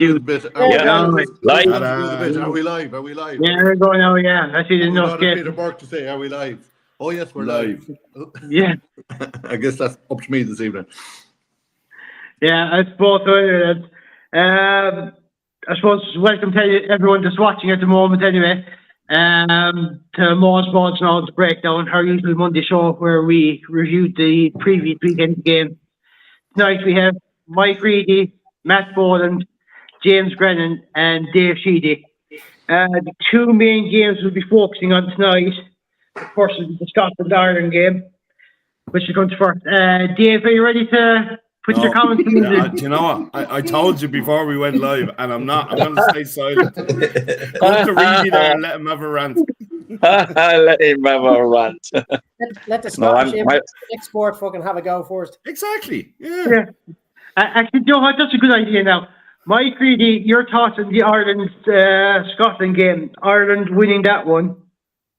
Dude, Are we live? Yeah, we're going now. Yeah, I see the enough. Peter Burke to say, are we live? Oh yes, we're live. Yeah. I guess that's up to me this evening. Yeah, I suppose. I suppose welcome to everyone just watching at the moment. Anyway, to Mauls Balls and Odds Breakdown, our usual Monday show where we reviewed the previous weekend game. Tonight we have Mike Reedy, Matt Boland, James Grennan, and Dave Sheedy. The two main games we'll be focusing on tonight, of course, is the Scotland-Ireland game, which is going to first. Dave, are you ready to put your comments in? Do you know what? I told you before we went live, and I'm not. I'm going to stay silent. Go to Reedy there and let him have a rant. Let him have a rant. Let the Scottish export fucking have a go first. Exactly. Yeah. Actually, Joe, that's a good idea now. Mike Reedy, your thoughts on the Ireland-Scotland game? Ireland winning that one.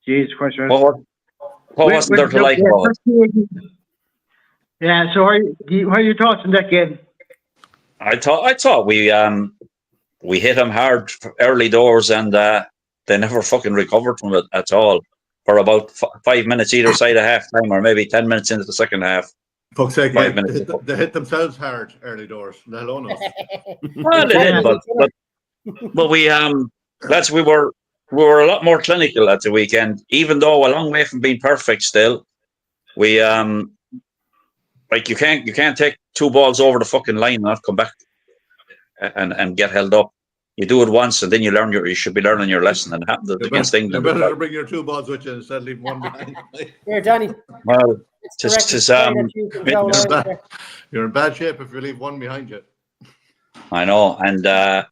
Jesus Christ. What wasn't there to like about it? Yeah, so what are your thoughts on that game? I thought we hit them hard early doors, and they never fucking recovered from it at all for about 5 minutes either side of half time, or maybe 10 minutes into the second half. Fuck's sake, they hit themselves hard early doors, let alone us. Well, they did, but we lads, we were a lot more clinical at the weekend, even though a long way from being perfect still. We like you can't take two balls over the fucking line and not come back and get held up. You do it once and then you should be learning your lesson, and happened against England. You better bring your two balls with you instead of leaving one behind. Here, Johnny. Well, you're in bad shape if you leave one behind you. I know, and our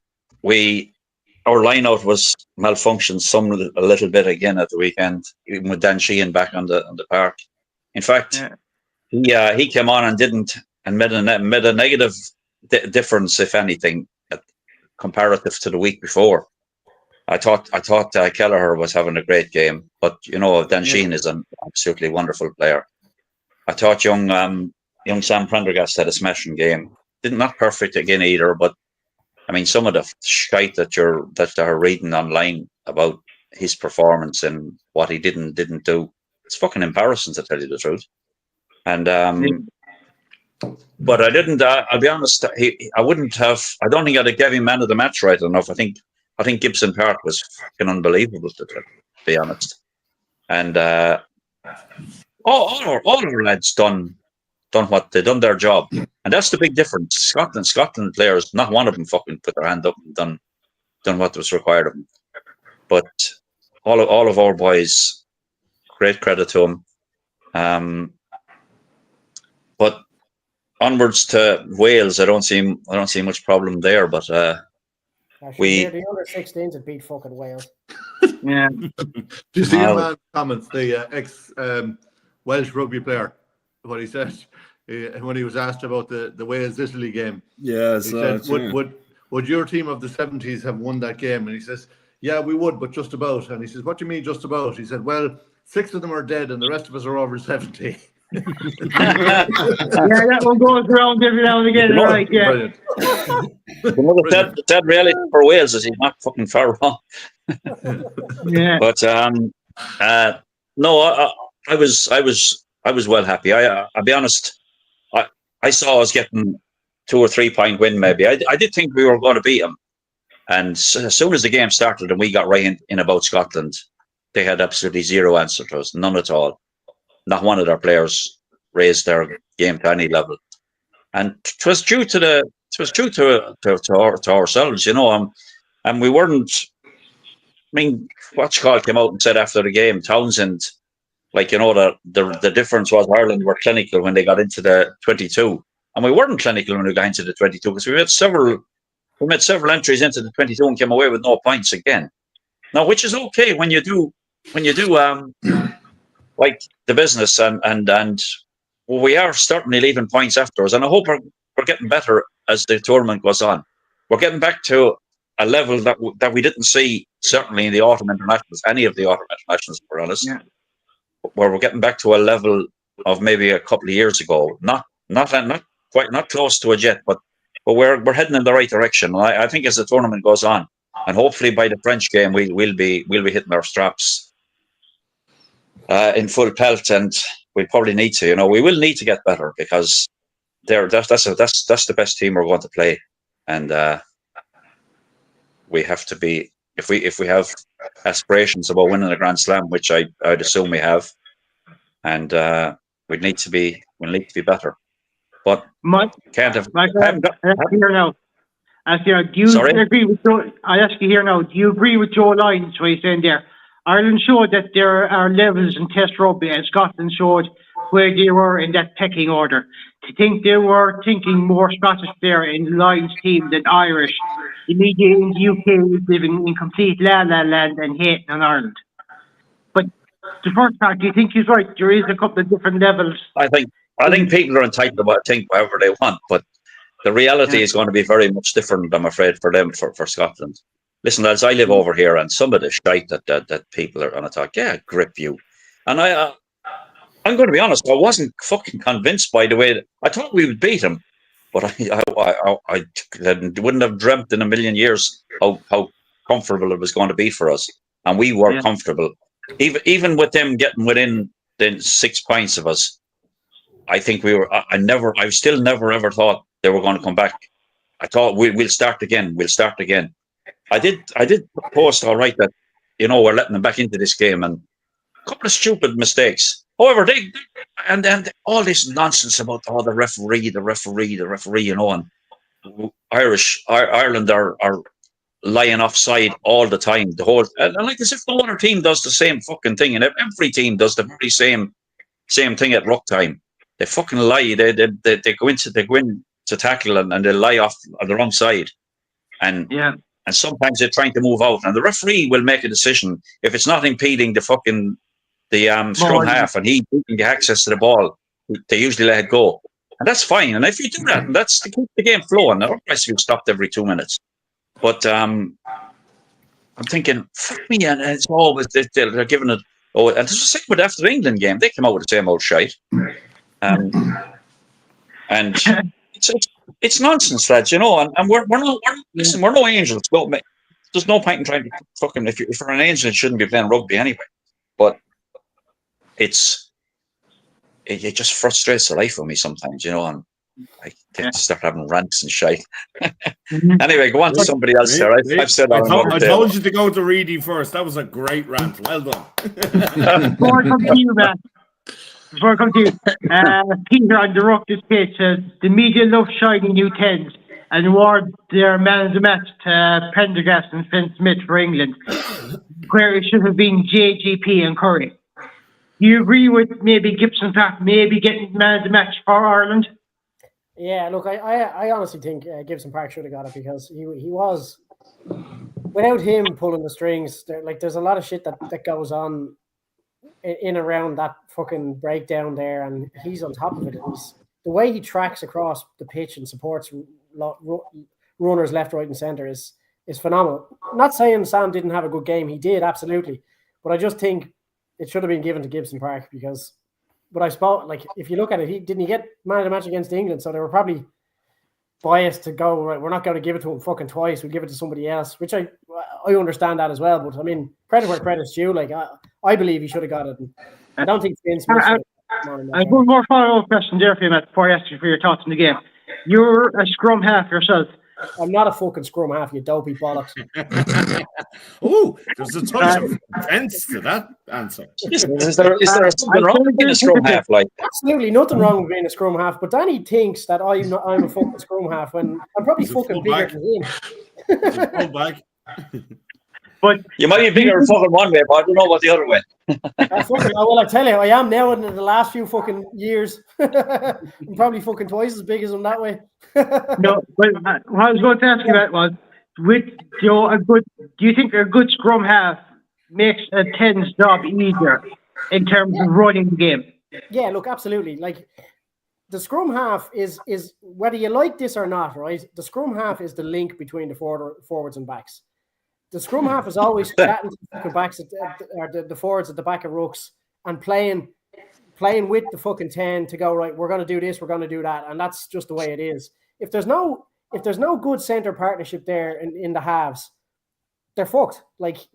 line-out was malfunctioned a little bit again at the weekend, even with Dan Sheehan back on the park. In fact, he came on and made a negative difference, if anything, comparative to the week before. I thought Kelleher was having a great game, but Dan Sheehan is an absolutely wonderful player. I thought young Sam Prendergast had a smashing game. Not perfect again either, but I mean, some of the shite that they're reading online about his performance and what he didn't do, it's fucking embarrassing, to tell you the truth. And but I didn't. I'll be honest. I wouldn't have. I don't think I'd have given him man of the match right enough. I think Gibson Park was fucking unbelievable, to be honest. And all our lads done what they done their job, and that's the big difference. Scotland players, not one of them fucking put their hand up and done what was required of them. But all of our boys, great credit to them. But onwards to Wales, I don't see much problem there. But the under 16s had beat fucking Wales. Yeah. Do you see your man's comments? The ex Welsh rugby player, what he said when he was asked about the Wales-Italy game. Yeah, he said, would your team of the 70s have won that game? And he says, yeah, we would, but just about. And he says, what do you mean just about? He said, well, 6 of them are dead and the rest of us are over 70. Yeah, that one goes around every now and again, right? Yeah. That reality for Wales is he's not fucking far wrong. Yeah. But no, I was well happy. I'll be honest. I saw us getting 2 or 3 point win maybe. I did think we were going to beat them, and as soon as the game started and we got right in about Scotland, they had absolutely zero answer to us, none at all. Not one of their players raised their game to any level, and it was due to ourselves, and we weren't. I mean, Watchcall came out and said after the game, Townsend, the difference was Ireland were clinical when they got into the 22, and we weren't clinical when we got into the 22 because we made several entries into the 22 and came away with no points again. Now, which is okay when you do like the business, and we are certainly leaving points afterwards, and I hope we're getting better as the tournament goes on. We're getting back to a level that we didn't see certainly in the autumn internationals, any of the autumn internationals, for honest. Yeah. Where we're getting back to a level of maybe a couple of years ago, not close to it yet, but but we're heading in the right direction. I think as the tournament goes on, and hopefully by the French game, we'll be hitting our straps in full pelt, and we probably need to. We will need to get better because that's the best team we're going to play, and we have to be if we have aspirations about winning a Grand Slam, which I'd assume we have, and we'll need to be better. But can't have. Here now. Do you agree with Joe? I ask you here now. Do you agree with Joe Lyons what he's saying there? Ireland showed that there are levels in Test rugby, and Scotland showed where they were in that pecking order. To think they were thinking more Scottish there in the Lions team than Irish. The media in the UK is living in complete la-la land and hating on Ireland. But the first part, do you think he's right? There is a couple of different levels. I think people are entitled to think whatever they want, but the reality is going to be very much different, I'm afraid, for them, for Scotland. Listen, lads, I live over here, and some of the shite that people are going to talk, grip you. And I'm going to be honest, I wasn't fucking convinced by the way that I thought we would beat them, but I wouldn't have dreamt in a million years how comfortable it was going to be for us. And we were comfortable. Even with them getting within 6 points of us, I think we were. I still never ever thought they were going to come back. I thought we'll start again. We'll start again. I did post all right that we're letting them back into this game, and a couple of stupid mistakes. However, they all this nonsense about the referee, and Ireland are lying offside all the time. The whole and like as if no other team does the same fucking thing, and every team does the very same thing at ruck time. They fucking lie. They go in to tackle and they lie off on the wrong side, and sometimes they're trying to move out, and the referee will make a decision if it's not impeding the scrum half, and he can get access to the ball. They usually let it go, and that's fine. And if you do that, that's to keep the game flowing. Otherwise, you'll stop every 2 minutes. But I'm thinking, fuck me, and it's always they're giving it. Oh, and this was the same with after the England game. They came out with the same old shite. And it's nonsense, lads, and we're no angels. There's no point in trying to fucking if you're an angel, you shouldn't be playing rugby anyway. But it just frustrates the life of me sometimes, and I get to start having rants and shite. Anyway, go on to somebody else there. I've said I told you to go to Reedy first. That was a great rant. Well done. Before I come to you, Peter on the Ruckus page says the media love shiny new 10s and award their man of the match to Prendergast and Finn Smith for England, where it should have been JGP and Curry. Do you agree with maybe Gibson Park maybe getting man of the match for Ireland? Yeah, look, I honestly think Gibson Park should have got it because he was, without him pulling the strings, there's a lot of shit that goes on in around that fucking breakdown there, and he's on top of it. The way he tracks across the pitch and supports runners left, right, and centre is phenomenal. I'm not saying Sam didn't have a good game; he did absolutely, but I just think it should have been given to Gibson Park because. But I suppose, if you look at it, he didn't get man of the match against England, so they were probably biased to go right. We're not going to give it to him fucking twice. We'll give it to somebody else, which I understand that as well. But I mean, credit where credit's due. I believe he should have got it. And I don't think Finn Smith. I have one more follow-up question there for you, Matt, before I ask you for your thoughts on the game. You're a scrum half yourself. I'm not a fucking scrum half, you dopey bollocks. Oh, there's a touch of offense to that answer. Is there something wrong with being a scrum half? Absolutely nothing wrong with being a scrum half, but Danny thinks that I'm a fucking scrum half when I'm probably fucking bigger than him. Back. But you might be bigger fucking one way, but I don't know about the other way. I tell you, I am now in the last few fucking years. I'm probably fucking twice as big as him that way. No, but what I was going to ask you about was, do you think a good scrum half makes a 10's job easier in terms of running the game? Yeah, look, absolutely. The scrum half is whether you like this or not, right? The scrum half is the link between the forwards and backs. The scrum half is always chatting to the backs or the forwards at the back of rucks and playing with the fucking 10 to go, right, we're going to do this, we're going to do that. And that's just the way it is. If there's no if there's no good center partnership there in the halves, they're fucked. Like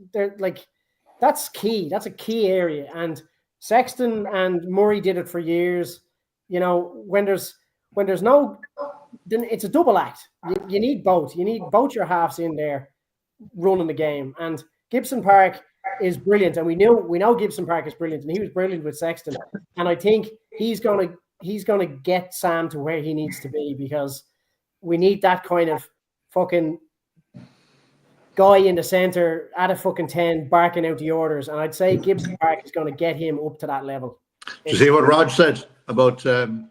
that's key. That's a key area. And Sexton and Murray did it for years. You know, when there's no, then it's a double act. You need both. You need both your halves in there running the game. And Gibson Park is brilliant, and we know Gibson Park is brilliant, and he was brilliant with Sexton. And I think he's gonna get Sam to where he needs to be, because we need that kind of fucking guy in the center at a fucking 10 barking out the orders. And I'd say Gibson Park is going to get him up to that level. Did you see what Rod said about Sam?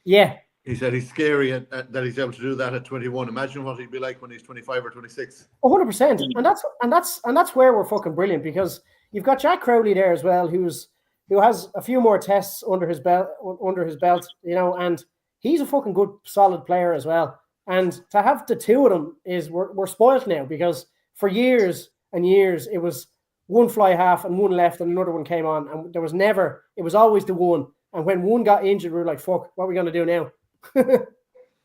Yeah. He said he's scary that he's able to do that at 21. Imagine what he'd be like when he's 25 or 26. 100%. And that's where we're fucking brilliant, because you've got Jack Crowley there as well, who has a few more tests under his belt, you know, and he's a fucking good, solid player as well. And to have the two of them is we're spoiled now, because for years and years it was one fly half and one left and another one came on, and it was always the one. And when one got injured, we were like, fuck, what are we going to do now?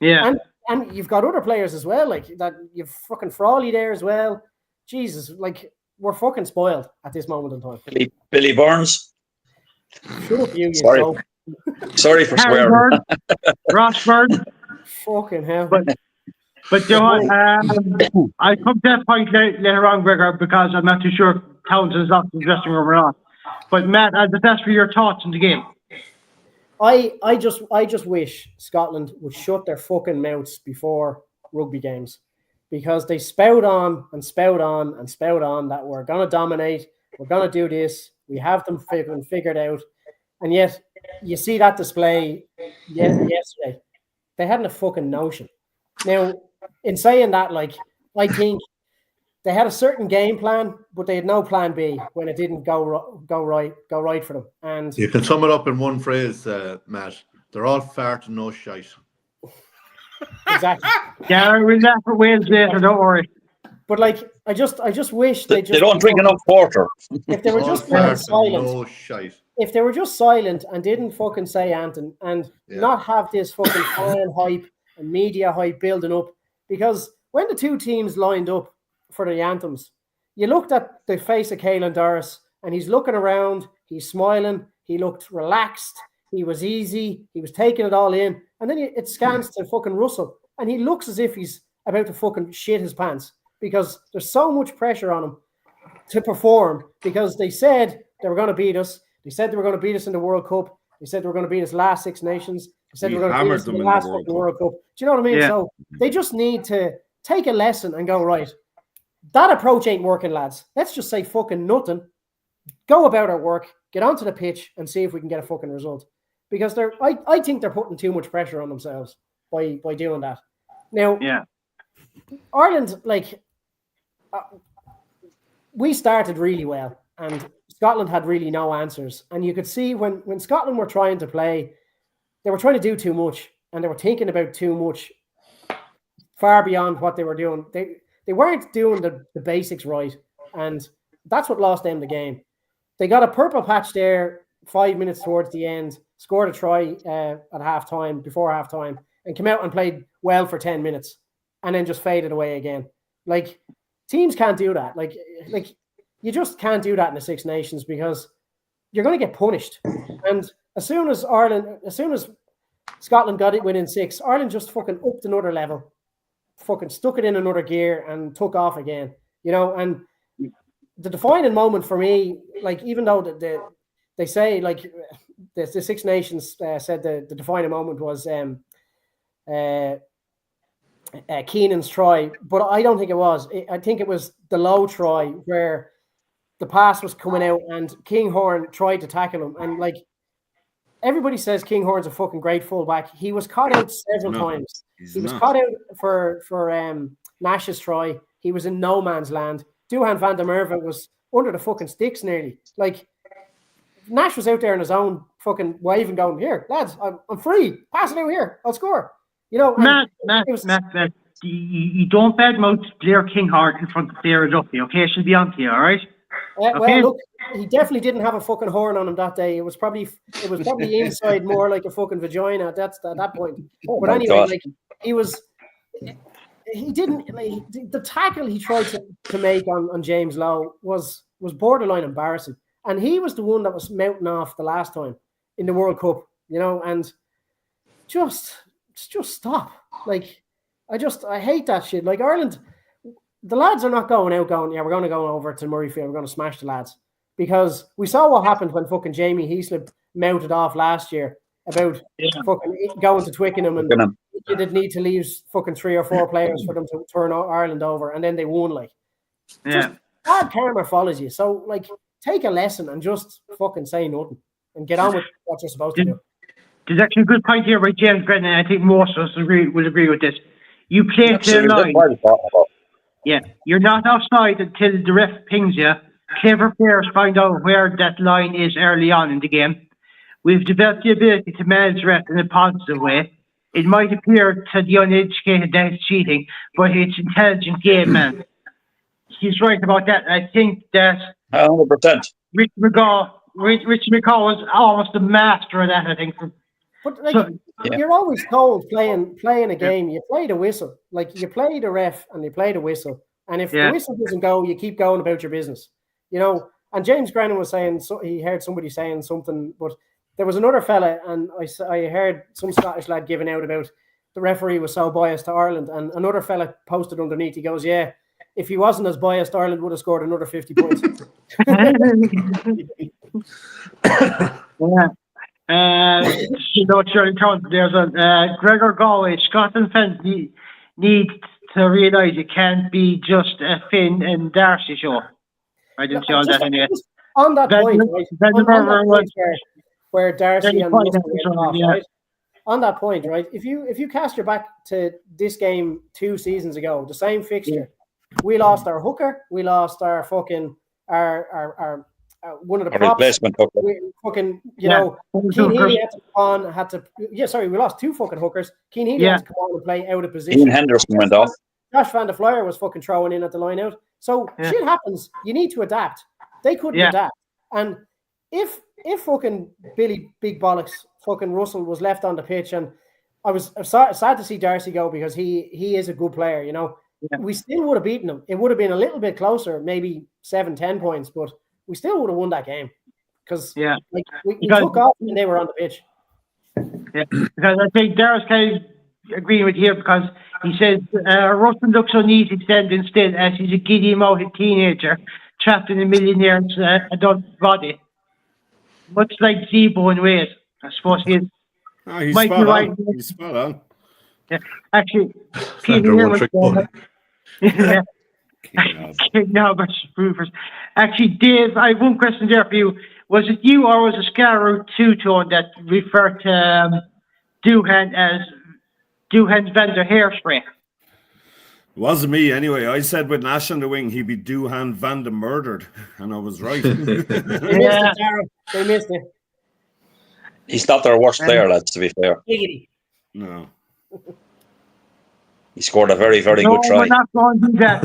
Yeah. And you've got other players as well, like that. You've fucking Frawley there as well. Jesus, like, we're fucking spoiled at this moment in time. Billy Burns. Shut up, you. Sorry. Sorry for swearing. Rossburn. Fucking hell. But you know what, I come to that point later on, Gregor, because I'm not too sure if Townsend's not in the dressing room or not. But Matt, I'd just ask for your thoughts on the game. I just wish Scotland would shut their fucking mouths before rugby games, because they spout on and spout on and spout on that we're going to dominate, we're going to do this, we have them figured out, and yet you see that display yesterday. They hadn't a fucking notion. Now, in saying that, like, I think they had a certain game plan, but they had no plan B when it didn't go right for them. And you can sum it up in one phrase, Matt. They're all fart and no shite. Exactly. Yeah, we'll laugh for Wales later, don't worry. But like, I just wish they don't drink enough water. If they were just silent, no shite. If they were just silent and didn't fucking say anything and not have this fucking fan hype and media hype building up, because when the two teams lined up for the anthems, you looked at the face of Caelan Doris and he's looking around, he's smiling, he looked relaxed, he was easy, he was taking it all in, and then it scans to fucking Russell and he looks as if he's about to fucking shit his pants, because there's so much pressure on him to perform, because they said they were going to beat us. They said they were going to beat us in the World Cup. They said they were going to beat us last Six Nations. They said they were going to beat us in the last World Cup. Do you know what I mean? Yeah. So they just need to take a lesson and go, right, that approach ain't working, lads. Let's just say fucking nothing. Go about our work, get onto the pitch and see if we can get a fucking result. Because I think they're putting too much pressure on themselves by doing that. Now, Ireland, like, we started really well and Scotland had really no answers. And you could see when Scotland were trying to play, they were trying to do too much and they were thinking about too much, far beyond what they were doing. They weren't doing the basics right. And that's what lost them the game. They got a purple patch there 5 minutes towards the end, scored a try at halftime, before halftime, and came out and played well for 10 minutes and then just faded away again. Like, teams can't do that. Like you just can't do that in the Six Nations, because you're going to get punished. And as soon as Scotland got it within 6, Ireland just fucking upped another level, fucking stuck it in another gear and took off again, you know. And the defining moment for me, like, even though they say, like, the Six Nations said the defining moment was Keenan's try, but I don't think it was. I think it was the low try where the pass was coming out and Kinghorn tried to tackle him. And, like, everybody says Kinghorn's a fucking great fullback. He was caught out several times. He was caught out for Nash's try. He was in no man's land. Duhan van der Merwe was under the fucking sticks nearly. Like, Nash was out there on his own, fucking waving, going, "Here, lads, I'm free. Pass it out here. I'll score." You know, Matt, you don't badmouth Blair Kinghorn in front of Sarah Duffy, okay? She'll be on to you, all right? Okay. Well, look, he definitely didn't have a fucking horn on him that day. It was probably inside, more like a fucking vagina at that point. But anyway, like, he was he didn't like the tackle he tried to make on James Lowe was borderline embarrassing, and he was the one that was mounting off the last time in the World Cup, and just stop. Like, I hate that shit. Like, Ireland, the lads are not going out going, yeah, we're going to go over to Murrayfield, we're going to smash the lads, because we saw what happened when fucking Jamie Heaslip mounted off last year about fucking going to Twickenham, and you did need to leave fucking 3 or 4 players for them to turn Ireland over, and then they won. Like, just bad karma follows you. So, like, take a lesson and just fucking say nothing and get on with what you're supposed to do. There's actually a good point here by James Brennan. I think most of us will agree with this. You play to the line. Yeah, you're not offside until the ref pings you. Clever players find out where that line is early on in the game. We've developed the ability to manage ref in a positive way. It might appear to the uneducated that it's cheating, but it's intelligent game, man. He's right about that. I think that 100%. Rich McCaw was almost the master of that, I think. But like, you're always told playing a game, you play the whistle. Like, you play the ref and you play the whistle. And if the whistle doesn't go, you keep going about your business. And James Brennan was saying, so he heard somebody saying something, but there was another fella, and I heard some Scottish lad giving out about the referee was so biased to Ireland, and another fella posted underneath, he goes, yeah, if he wasn't as biased, Ireland would have scored another 50 points. There's a Gregor Galway. Scotland fans need to realise it can't be just a Finn and Darcy show. I didn't see all that anyway. On that point, where Darcy and Munster went off, right? On that point, right? If you cast your back to this game 2 seasons ago, the same fixture, we lost our hooker, we lost our fucking our one of the props. Replacement hooker. Keane Healy had to come on, we lost 2 fucking hookers. Keane Healy had to come on and play out of position. Ian Henderson went off. Josh Van der Flyer was fucking throwing in at the line out. So shit happens. You need to adapt. They couldn't adapt. And if fucking Billy Big Bollocks fucking Russell was left on the pitch, and I was sad to see Darcy go, because he is a good player, we still would have beaten him. It would have been a little bit closer, maybe 7-10 points, but we still would have won that game, because we took off when they were on the pitch. Yeah, because I think Darren's kind of agreeing with you here, because he says Russell looks uneasy standing still as he's a giddy mouthed teenager trapped in a millionaire's adult body. Much like Zebo in ways. I suppose he is. Oh, he's spot on. He's spot on. Yeah. Actually, Actually, Dave, I have one question there for you. Was it you, or was it Scarrow two-tone that referred to Doohan as Doohan's Vander Hairspray? It wasn't me anyway. I said with Nash on the wing, he'd be Doohan Van de Murdered, and I was right. They missed it. He's not their worst player, lads, to be fair. No. He scored a very, very good try. We're not going to do that.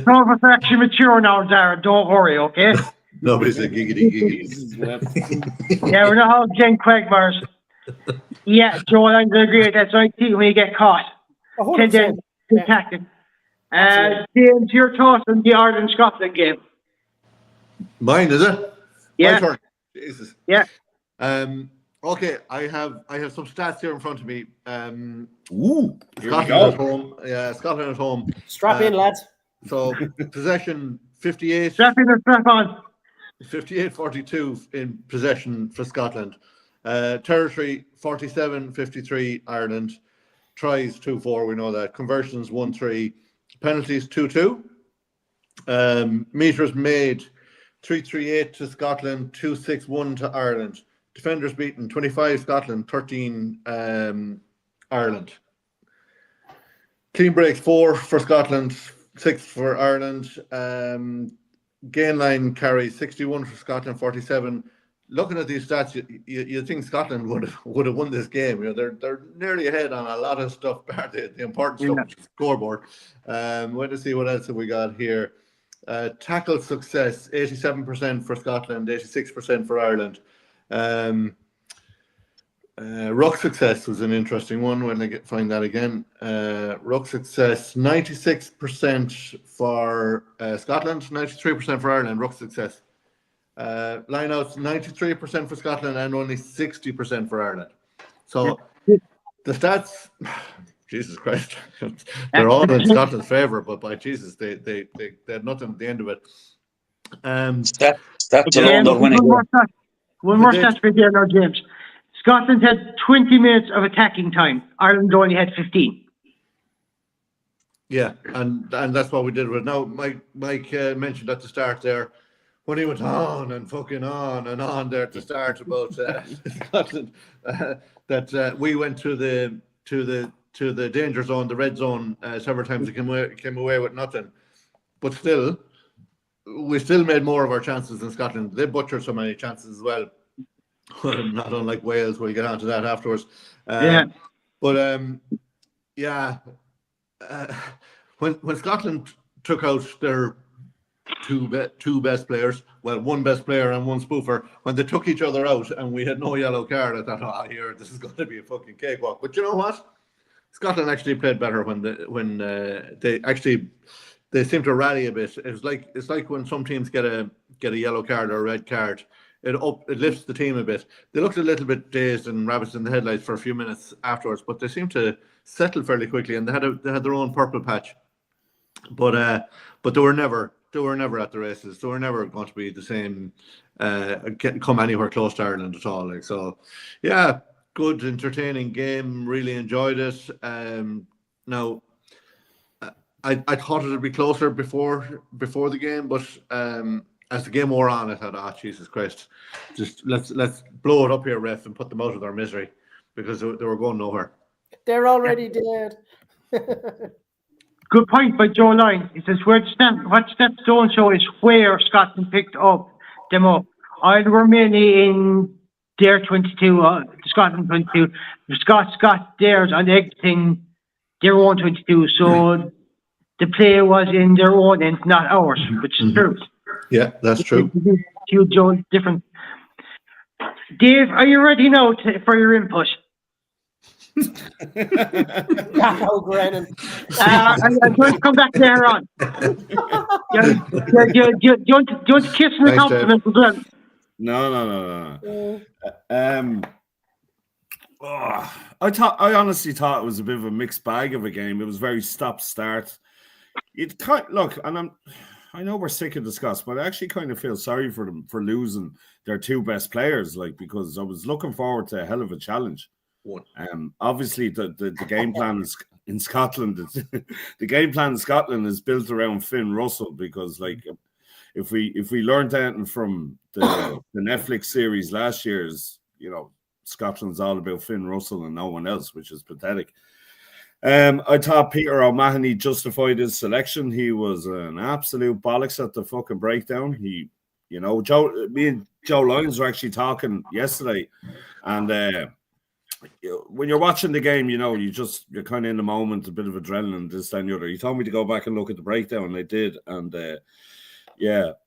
Some of us are actually mature now, Darren. Don't worry, okay? Nobody's a giggity. Yeah, we're not all Jen Quagmires. Yeah, Joel, I'm going to agree with that. So I think when you get caught, then attack it. James, your thoughts on the Ireland-Scotland game? Mine, is it? Yeah. My turn. Jesus. Yeah. Okay, I have some stats here in front of me. Scotland at home. Yeah, Scotland at home. Strap in, lads. So possession 58. Strap in or strap on. 58-42 in possession for Scotland. Territory 47-53 Ireland. Tries 2-4, we know that. Conversions 1-3. Penalties 2-2. Meters made 338 to Scotland, 261 to Ireland. Defenders beaten 25 Scotland, 13 Ireland. Clean breaks 4 for Scotland, 6 for Ireland. Gain line carries 61 for Scotland, 47. Looking at these stats, you think Scotland would have won this game. They're nearly ahead on a lot of stuff, the important stuff, scoreboard. Wait to see what else have we got here. Tackle success 87% for Scotland, 86% for Ireland. Ruck success was an interesting one when I find that again. Ruck success 96% for Scotland, 93% for Ireland. Ruck success. Lineouts 93% for Scotland and only 60% for Ireland. So the stats, Jesus Christ, they're all in Scotland's favour, but by Jesus, they had nothing at the end of it. Stats alone don't win a game. One more stat for you now, James. Scotland had 20 minutes of attacking time. Ireland only had 15. Yeah, and that's what we did with it. Now, Mike mentioned at the start there, when he went on and fucking on and on there at the start about Scotland, that we went to the danger zone, the red zone, several times. It came away with nothing, but still, we still made more of our chances than Scotland. They butchered so many chances as well. Not unlike Wales, we'll get onto that afterwards. When Scotland took out their two best players, well, one best player and one spoofer, when they took each other out and we had no yellow card, I thought, this is going to be a fucking cakewalk. But you know what? Scotland actually played better when they seem to rally a bit. It's like when some teams get a yellow card or a red card. It lifts the team a bit. They looked a little bit dazed and rabbits in the headlights for a few minutes afterwards, but they seemed to settle fairly quickly, and they had their own purple patch. But they were never at the races. They were never going to be the same, come anywhere close to Ireland at all. Good, entertaining game. Really enjoyed it. Now, I thought it would be closer before the game, but as the game wore on, I thought, Jesus Christ, just let's blow it up here, ref, and put them out of their misery, because they were going nowhere. They're already dead. Good point by Joe Lyne. He says, what steps don't show is where Scotland picked them up. Ireland were mainly in their 22, Scotland 22. The Scots got theirs on everything, their own 22. So the play was in their own end, not ours, which is true. Yeah, that's true. Huge different. Dave, are you ready now for your input? Grennan. I'm going to come back there on. Do you want to kiss me compliment as well? No. I honestly thought it was a bit of a mixed bag of a game. It was very stop-start. I know we're sick of the Scots, but I actually kind of feel sorry for them for losing their two best players, because I was looking forward to a hell of a challenge. Obviously, the game plan is in Scotland. The game plan in Scotland is built around Finn Russell, because, if we learned anything from the Netflix series last year's, Scotland's all about Finn Russell and no one else, which is pathetic. I thought Peter O'Mahony justified his selection. He was an absolute bollocks at the fucking breakdown. Me and Joe Lyons were actually talking yesterday, and when you're watching the game, you're kind of in the moment, a bit of adrenaline, this, that, and the other. He told me to go back and look at the breakdown, and I did, and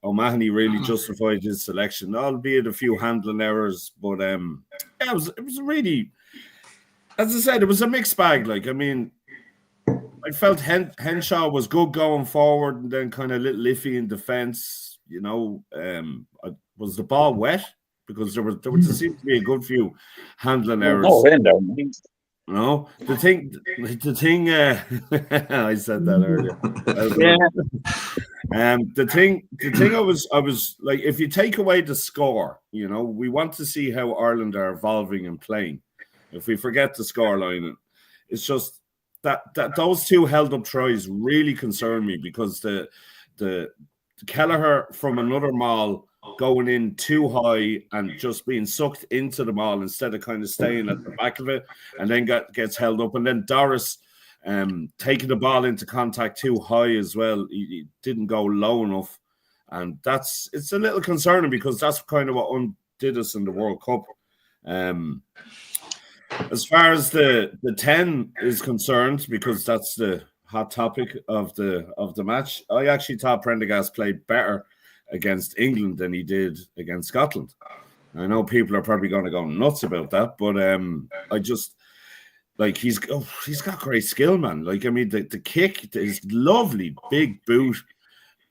O'Mahony really justified his selection, albeit a few handling errors, but it was really. As I said, it was a mixed bag. I felt Henshaw was good going forward, and then kind of a little iffy in defence. Was the ball wet? Because there seemed to be a good few handling errors. No, the thing. I said that earlier. The thing I was like, if you take away the score, we want to see how Ireland are evolving and playing. If we forget the scoreline, it's just that those two held up tries really concern me, because the Kelleher from another maul going in too high and just being sucked into the maul instead of kind of staying at the back of it, and then gets held up, and then Doris taking the ball into contact too high as well. He didn't go low enough, and it's a little concerning, because that's kind of what undid us in the World Cup. As far as the 10 is concerned, because that's the hot topic of the match, I actually thought Prendergast played better against England than he did against Scotland. I know people are probably going to go nuts about that, but I just like he's got great skill, man. Like I mean, the kick is lovely, big boot,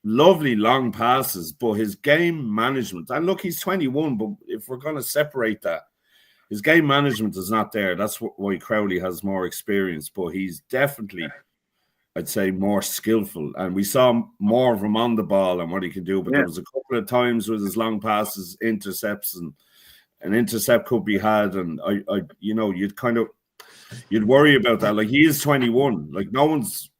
lovely long passes, but his game management. And look, he's 21, but if we're going to separate that, his game management is not there. That's why Crowley has more experience, but he's definitely, I'd say, more skillful. And we saw more of him on the ball and what he can do. But there was a couple of times with his long passes, intercepts, and an intercept could be had. And I you'd worry about that. Like, he is 21. Like, no one's,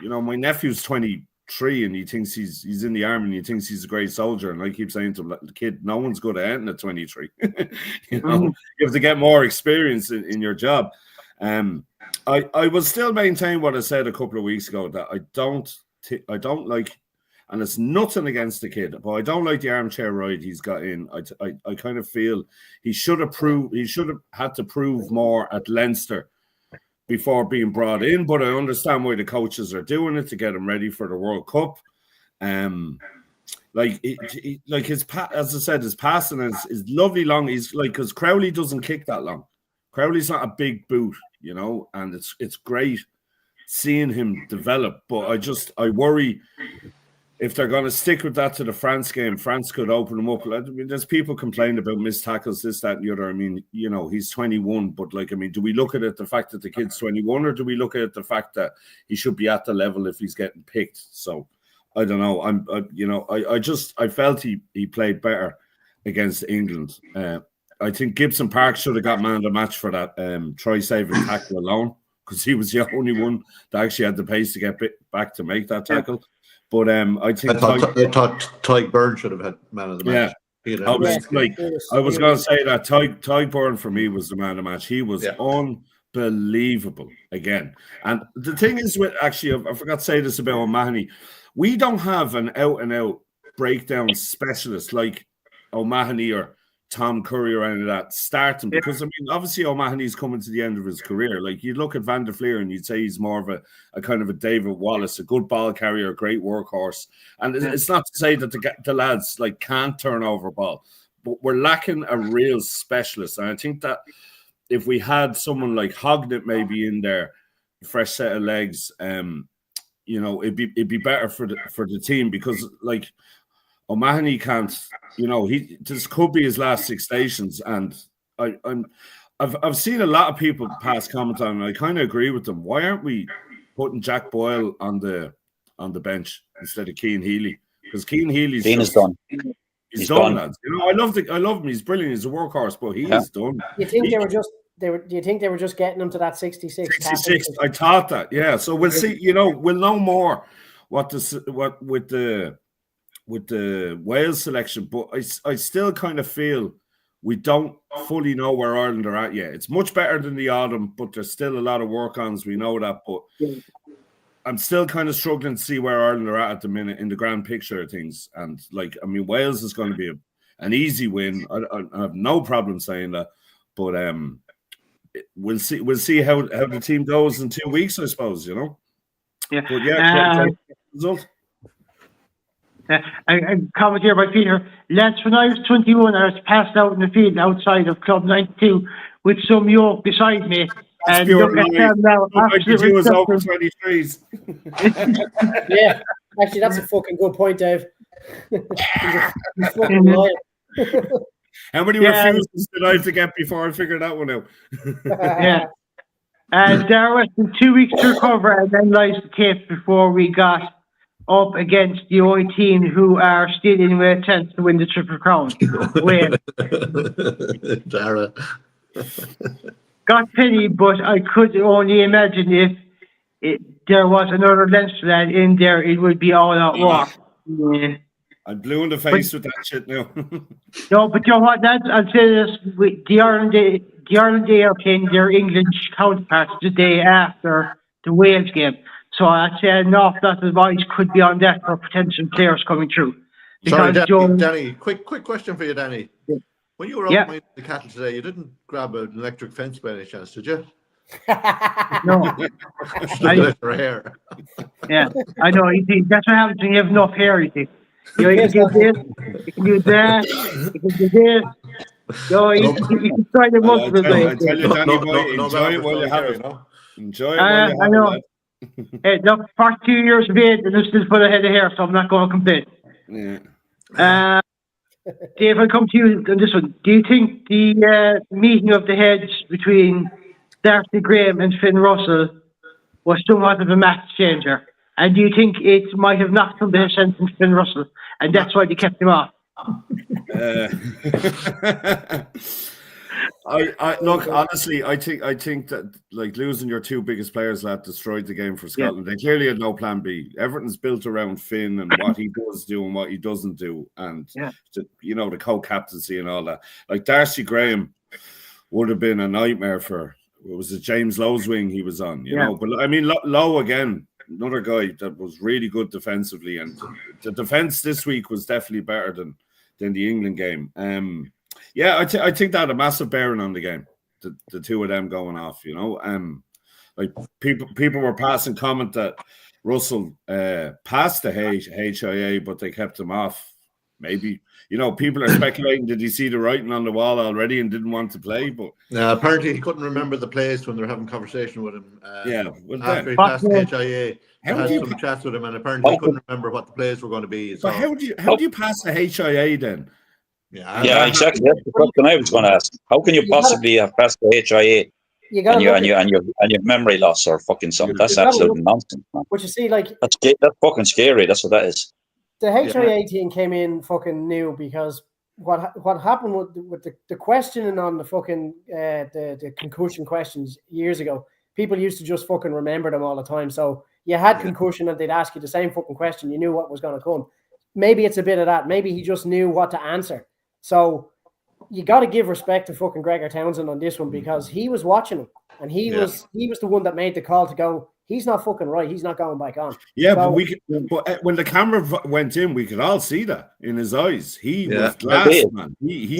my nephew's 23 and he thinks he's in the army and he thinks he's a great soldier. And I keep saying to him, like, the kid, no one's good at anything at 23. You have to get more experience in your job. I will still maintain what I said a couple of weeks ago, that I don't like, and it's nothing against the kid, but I don't like the armchair ride he's got in. I kind of feel he should have had to prove more at Leinster before being brought in, but I understand why the coaches are doing it to get him ready for the World Cup. Like his as I said, his passing is lovely long. He's like, because Crowley doesn't kick that long. Crowley's not a big boot, and it's great seeing him develop. But I worry if they're going to stick with that to the France game. France could open him up. I mean, there's people complaining about missed tackles, this, that, and the other. I mean, he's 21, but do we look at it the fact that the kid's 21, or do we look at it the fact that he should be at the level if he's getting picked? So I don't know. I felt he played better against England. I think Gibson Park should have got man of the match for that try-saving tackle alone, because he was the only one that actually had the pace to get back to make that tackle. But I think I thought Tyg Byrne should have had man of the match. Yeah, I was going to say that Tyg Byrne for me was the man of the match. He was unbelievable again. And the thing is, I forgot to say this about O'Mahony. We don't have an out-and-out breakdown specialist like O'Mahony or Tom Curry or any of that starting, because I mean, obviously O'Mahony's coming to the end of his career. Like, you look at Van der Fleer and you'd say he's more of a kind of a David Wallace, a good ball carrier, a great workhorse. And it's not to say that the lads like can't turn over ball, but we're lacking a real specialist. And I think that if we had someone like Hognett maybe in there, a fresh set of legs, it'd be better for the team, because like O'Mahony can't, this could be his last 6 stations, and I've seen a lot of people pass comment on, and I kind of agree with them. Why aren't we putting Jack Boyle on the bench instead of Cian Healy? Because Cian Healy's done. He's done, lads. I love him. He's brilliant. He's a workhorse, but he is done. You think do you think they were just getting him to that 66? 66. I thought that. Yeah. So we'll see. We'll know more what with the Wales selection, but I still kind of feel we don't fully know where Ireland are at yet. It's much better than the autumn, but there's still a lot of work-ons. We know that, but I'm still kind of struggling to see where Ireland are at the minute in the grand picture of things. And Wales is going to be an easy win. I have no problem saying that, but we'll see. We'll see how the team goes in 2 weeks, I suppose. Yeah. But result. A comment here by Peter. Lads, when I was 21, I was passed out in the field outside of Club 92 with some yoke beside me. That's and look at them now. 92 is over 23s. Yeah, actually, that's a fucking good point, Dave. He's fucking lying. How many refusals did I have to get before I figured that one out? Yeah. And there was 2 weeks to recover, and then lies the tape before we got up against the only team who are still in a chance to win the Triple Crown. Dara. Got pity, but I could only imagine if there was another Leinster lad in there, it would be all out war. Yeah. I'm blue in the face with that shit now. No, but you know what, lads? I'll say this: the Ireland Day are playing their English counterparts the day after the Wales game. So I'd say an awful lot of advice could be on that for potential players coming through. Sorry, Danny, quick question for you, Danny. When you were out minding the cattle today, you didn't grab an electric fence by any chance, did you? No. Her hair. Yeah, I know. You see, that's what happens when you have enough hair, you see. You can do this, you can do that, you can do this. No, you can try them multiple I ways. tell you, Danny boy, enjoy it while you have it. You know? Enjoy it while you I have know. it, Hey, look, 42 years of age and I'm still full of head of hair, so I'm not going to complain. lad. Dave, I'll come to you on this one. Do you think the meeting of the heads between Darcy Graham and Finn Russell was somewhat of a match changer? And do you think it might have knocked some bit of sense in Finn Russell, and that's why they kept him off? I look, honestly, I think that like losing your two biggest players that destroyed the game for Scotland. They clearly had no plan B. Everything's built around Finn and what he does do and what he doesn't do, and the co-captaincy and all that. Like Darcy Graham would have been a nightmare for. Was it James Lowe's wing he was on? You know, but I mean Lowe again, another guy that was really good defensively, and the defense this week was definitely better than the England game. I think that had a massive bearing on the game. The two of them going off, like people were passing comment that Russell passed the HIA, but they kept him off. Maybe people are speculating. Did he see the writing on the wall already and didn't want to play? But apparently he couldn't remember the plays when they were having a conversation with him. After he But, passed the HIA, I had some chats with him, and apparently he couldn't remember what the plays were going to be. So but how do you pass the HIA then? Yeah, exactly. That's the question I was going to ask. How can you possibly have passed the HIA and your memory loss or fucking something? That's absolute nonsense, man. But you see, like that's fucking scary. That's what that is. The HIA team came in fucking new because what happened with the questioning on the fucking the concussion questions years ago, people used to just fucking remember them all the time. So you had concussion and they'd ask you the same fucking question. You knew what was going to come. Maybe it's a bit of that. Maybe he just knew what to answer. So you got to give respect to fucking Gregor Townsend on this one because he was watching him and he was the one that made the call to go. He's not fucking right. He's not going back on. Yeah, so, but when the camera went in, we could all see that in his eyes. He was glass, man. He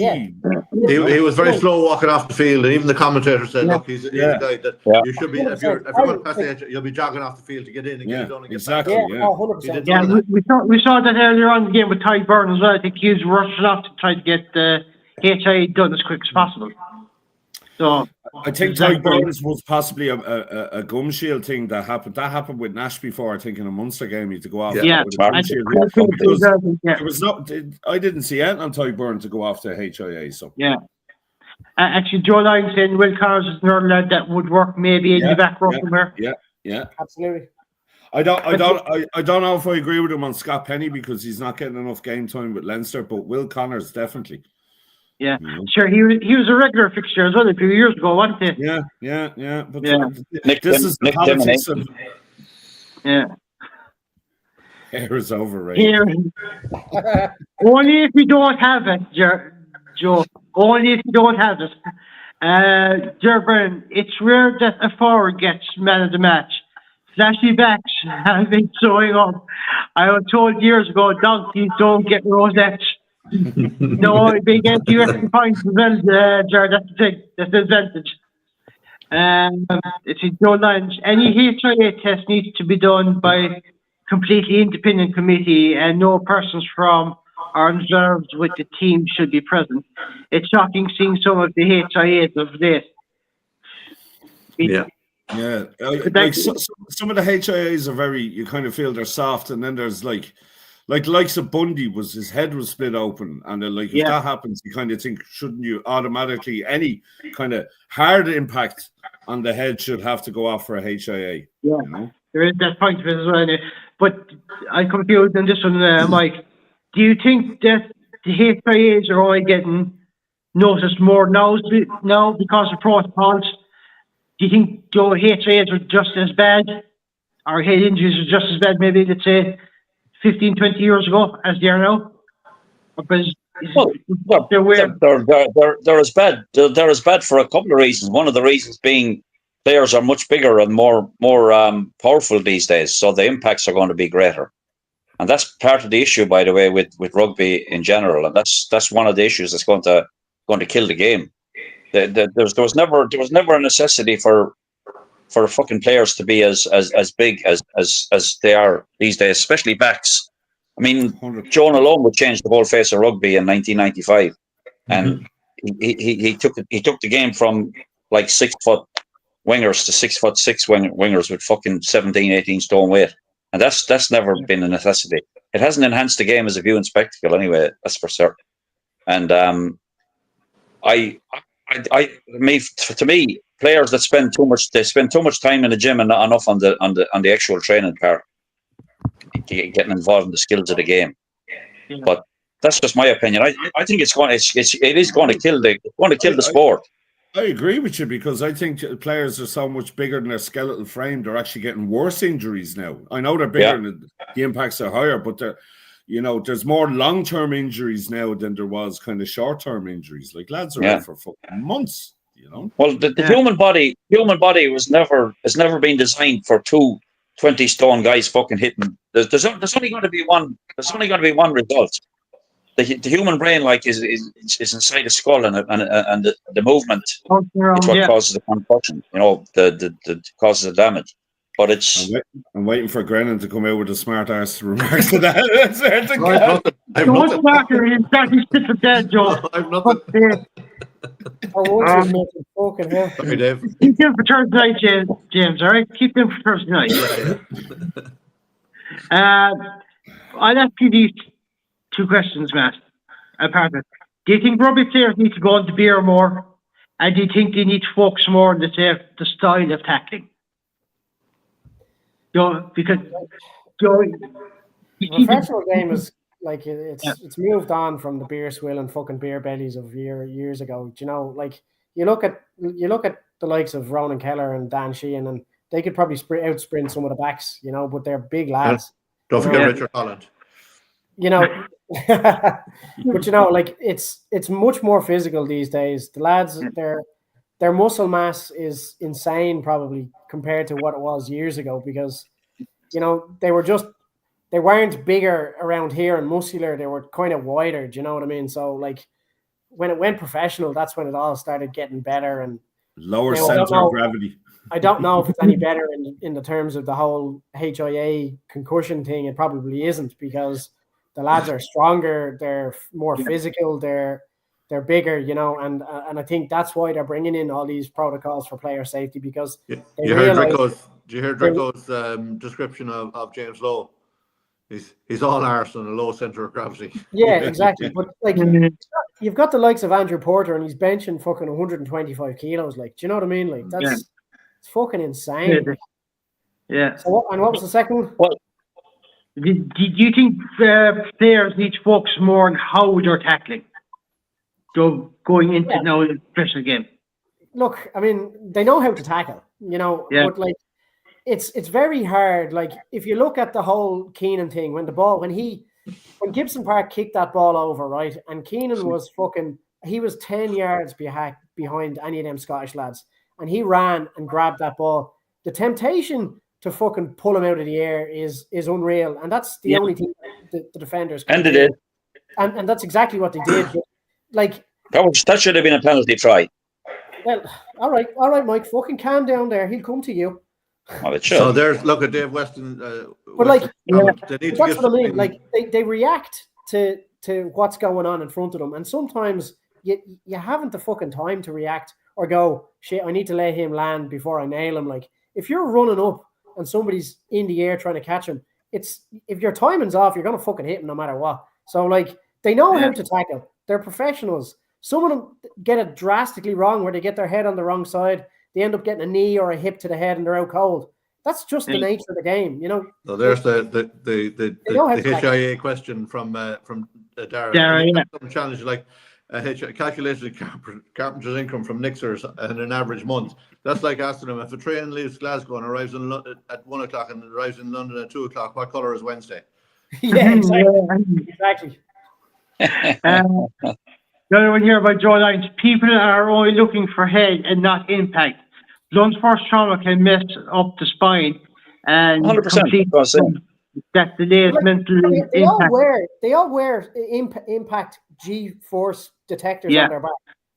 was very slow walking off the field, and even the commentator said, "Look, he's a guy that you should be. If you're going to pass the edge, you'll be jogging off the field to get in and get it done and get back." Yeah, 100%. Yeah, we saw that earlier on in the game with Ty Byrne as well. I think he was rushing off to try to get the HIA done as quick as possible. So I think Ty Burns was possibly a gum shield thing that happened. That happened with Nash before, I think, in a Munster game. He had to go off. Yeah. There was not. I didn't see anything on Ty Burns to go off to HIA. So actually, Joe Lyons saying Will Connors is another lad that would work maybe in the back row somewhere. Yeah, absolutely. I don't know if I agree with him on Scott Penny because he's not getting enough game time with Leinster, but Will Connors definitely. Yeah, sure. He was a regular fixture as well a few years ago, wasn't he? Yeah. But this is the politics of hair is overrated. Only if you don't have it, Joe. Only if you don't have it. Durban, it's rare that a forward gets man of the match. Flashy backs have been showing up. I was told years ago, donkeys don't get rosettes. No, they get you extra points as well, Jared. That's the thing. That's the advantage. It's Joe Lyons. Any HIA test needs to be done by completely independent committee, and no persons from or reserves with the team should be present. It's shocking seeing some of the HIAs of this. Yeah, like some of the HIAs are very. You kind of feel they're soft, and then there's like likes of Bundy was his head was split open, and if that happens, you kind of think, shouldn't you automatically any kind of hard impact on the head should have to go off for a HIA? Yeah, there is that point of it as well. But I'm confused on this one, Mike. Do you think that the HIAs are only getting noticed more now because of protocols? Do you think your HIAs are just as bad, or head injuries are just as bad? Maybe let's say 15, 20 years ago as they are now? They're as bad. They're as bad for a couple of reasons. One of the reasons being players are much bigger and more powerful these days, so the impacts are going to be greater. And that's part of the issue, by the way, with rugby in general. And that's one of the issues that's going to kill the game. There was never a necessity for fucking players to be as big as they are these days, especially backs. I mean, Joan alone would change the whole face of rugby in 1995, and he took the game from like 6 foot wingers to 6'6" wingers with fucking 17, 18 stone weight, and that's never been a necessity. It hasn't enhanced the game as a viewing spectacle anyway. That's for certain. And to me, players that spend too much time in the gym and not enough on the actual training part, getting involved in the skills of the game. Yeah. But that's just my opinion. I think it is going to kill the sport. I agree with you, because I think players are so much bigger than their skeletal frame. They're actually getting worse injuries now. I know they're bigger and the impacts are higher, but there's more long-term injuries now than there was kind of short-term injuries. Like, lads are out for fucking months. Well, the human body has never been designed for 2 20-stone guys fucking hitting. There's only going to be one. There's only going to be one result. The human brain, like, is inside the skull, and the movement is what causes the concussion. The causes the damage. But it's. I'm waiting for Grennan to come out with a smart ass remarks to that. I'm not smarter. He's spit the dead, Joe. I'm nothing. Fucking hell. Sorry, Dave. Keep them for Thursday night, James. All right, keep them for Thursday night. I'll ask you these 2 questions, Matt. Do you think rugby players need to go into beer more? And do you think they need to focus more on the style of tackling? Because the professional game is like it's moved on from the beer swill and fucking beer bellies of years ago. Do you know, like you look at the likes of Ronan Keller and Dan Sheehan, and they could probably out-sprint some of the backs, but they're big lads. Don't forget Richard Holland. But like it's much more physical these days. The lads, their muscle mass is insane, probably compared to what it was years ago, because they weren't bigger around here and muscular. They were kind of wider. Do you know what I mean? So like when it went professional, that's when it all started getting better and lower center of gravity. I don't know if it's any better in the terms of the whole HIA concussion thing. It probably isn't, because the lads are stronger, they're more physical, they're bigger, and I think that's why they're bringing in all these protocols for player safety, because did you hear Draco's description of James Lowe? He's all arse on a low center of gravity. Yeah, exactly. But like you've got the likes of Andrew Porter, and he's benching fucking 125 kilos. Like, do you know what I mean? Like it's fucking insane. Yeah. So what was the second one? Well, do you think players need to focus more on how they're tackling? Going into now the professional game. Look, I mean, they know how to tackle, but like it's very hard. Like if you look at the whole Keenan thing, when Gibson Park kicked that ball over, right, and Keenan was he was 10 yards behind any of them Scottish lads, and he ran and grabbed that ball. The temptation to fucking pull him out of the air is unreal, and that's the only thing the defenders can do. They did, and that's exactly what they did. But, like that should have been a penalty try. Well, all right, Mike, fucking calm down there. He'll come to you. Well, it should. So there's look at Dave Weston. But like, they need that's what I mean. Like they react to what's going on in front of them, and sometimes you haven't the fucking time to react or go, shit, I need to let him land before I nail him. Like if you're running up and somebody's in the air trying to catch him, if your timing's off, you're gonna fucking hit him no matter what. So like they know how to tackle. They're professionals. Some of them get it drastically wrong, where they get their head on the wrong side. They end up getting a knee or a hip to the head, and they're out cold. That's just the nature of the game, So there's the HIA question from Darren. Challenge like calculated carpenter's income from Nixers in an average month. That's like asking them, if a train leaves Glasgow and arrives at 1 o'clock and arrives in London at 2 o'clock, what colour is Wednesday? Yeah, exactly. The other one here about Joe Lyons: people are only looking for head and not impact. Blunt force trauma can mess up the spine and 100%. That delays mental impact. They all wear impact G-force detectors on their back.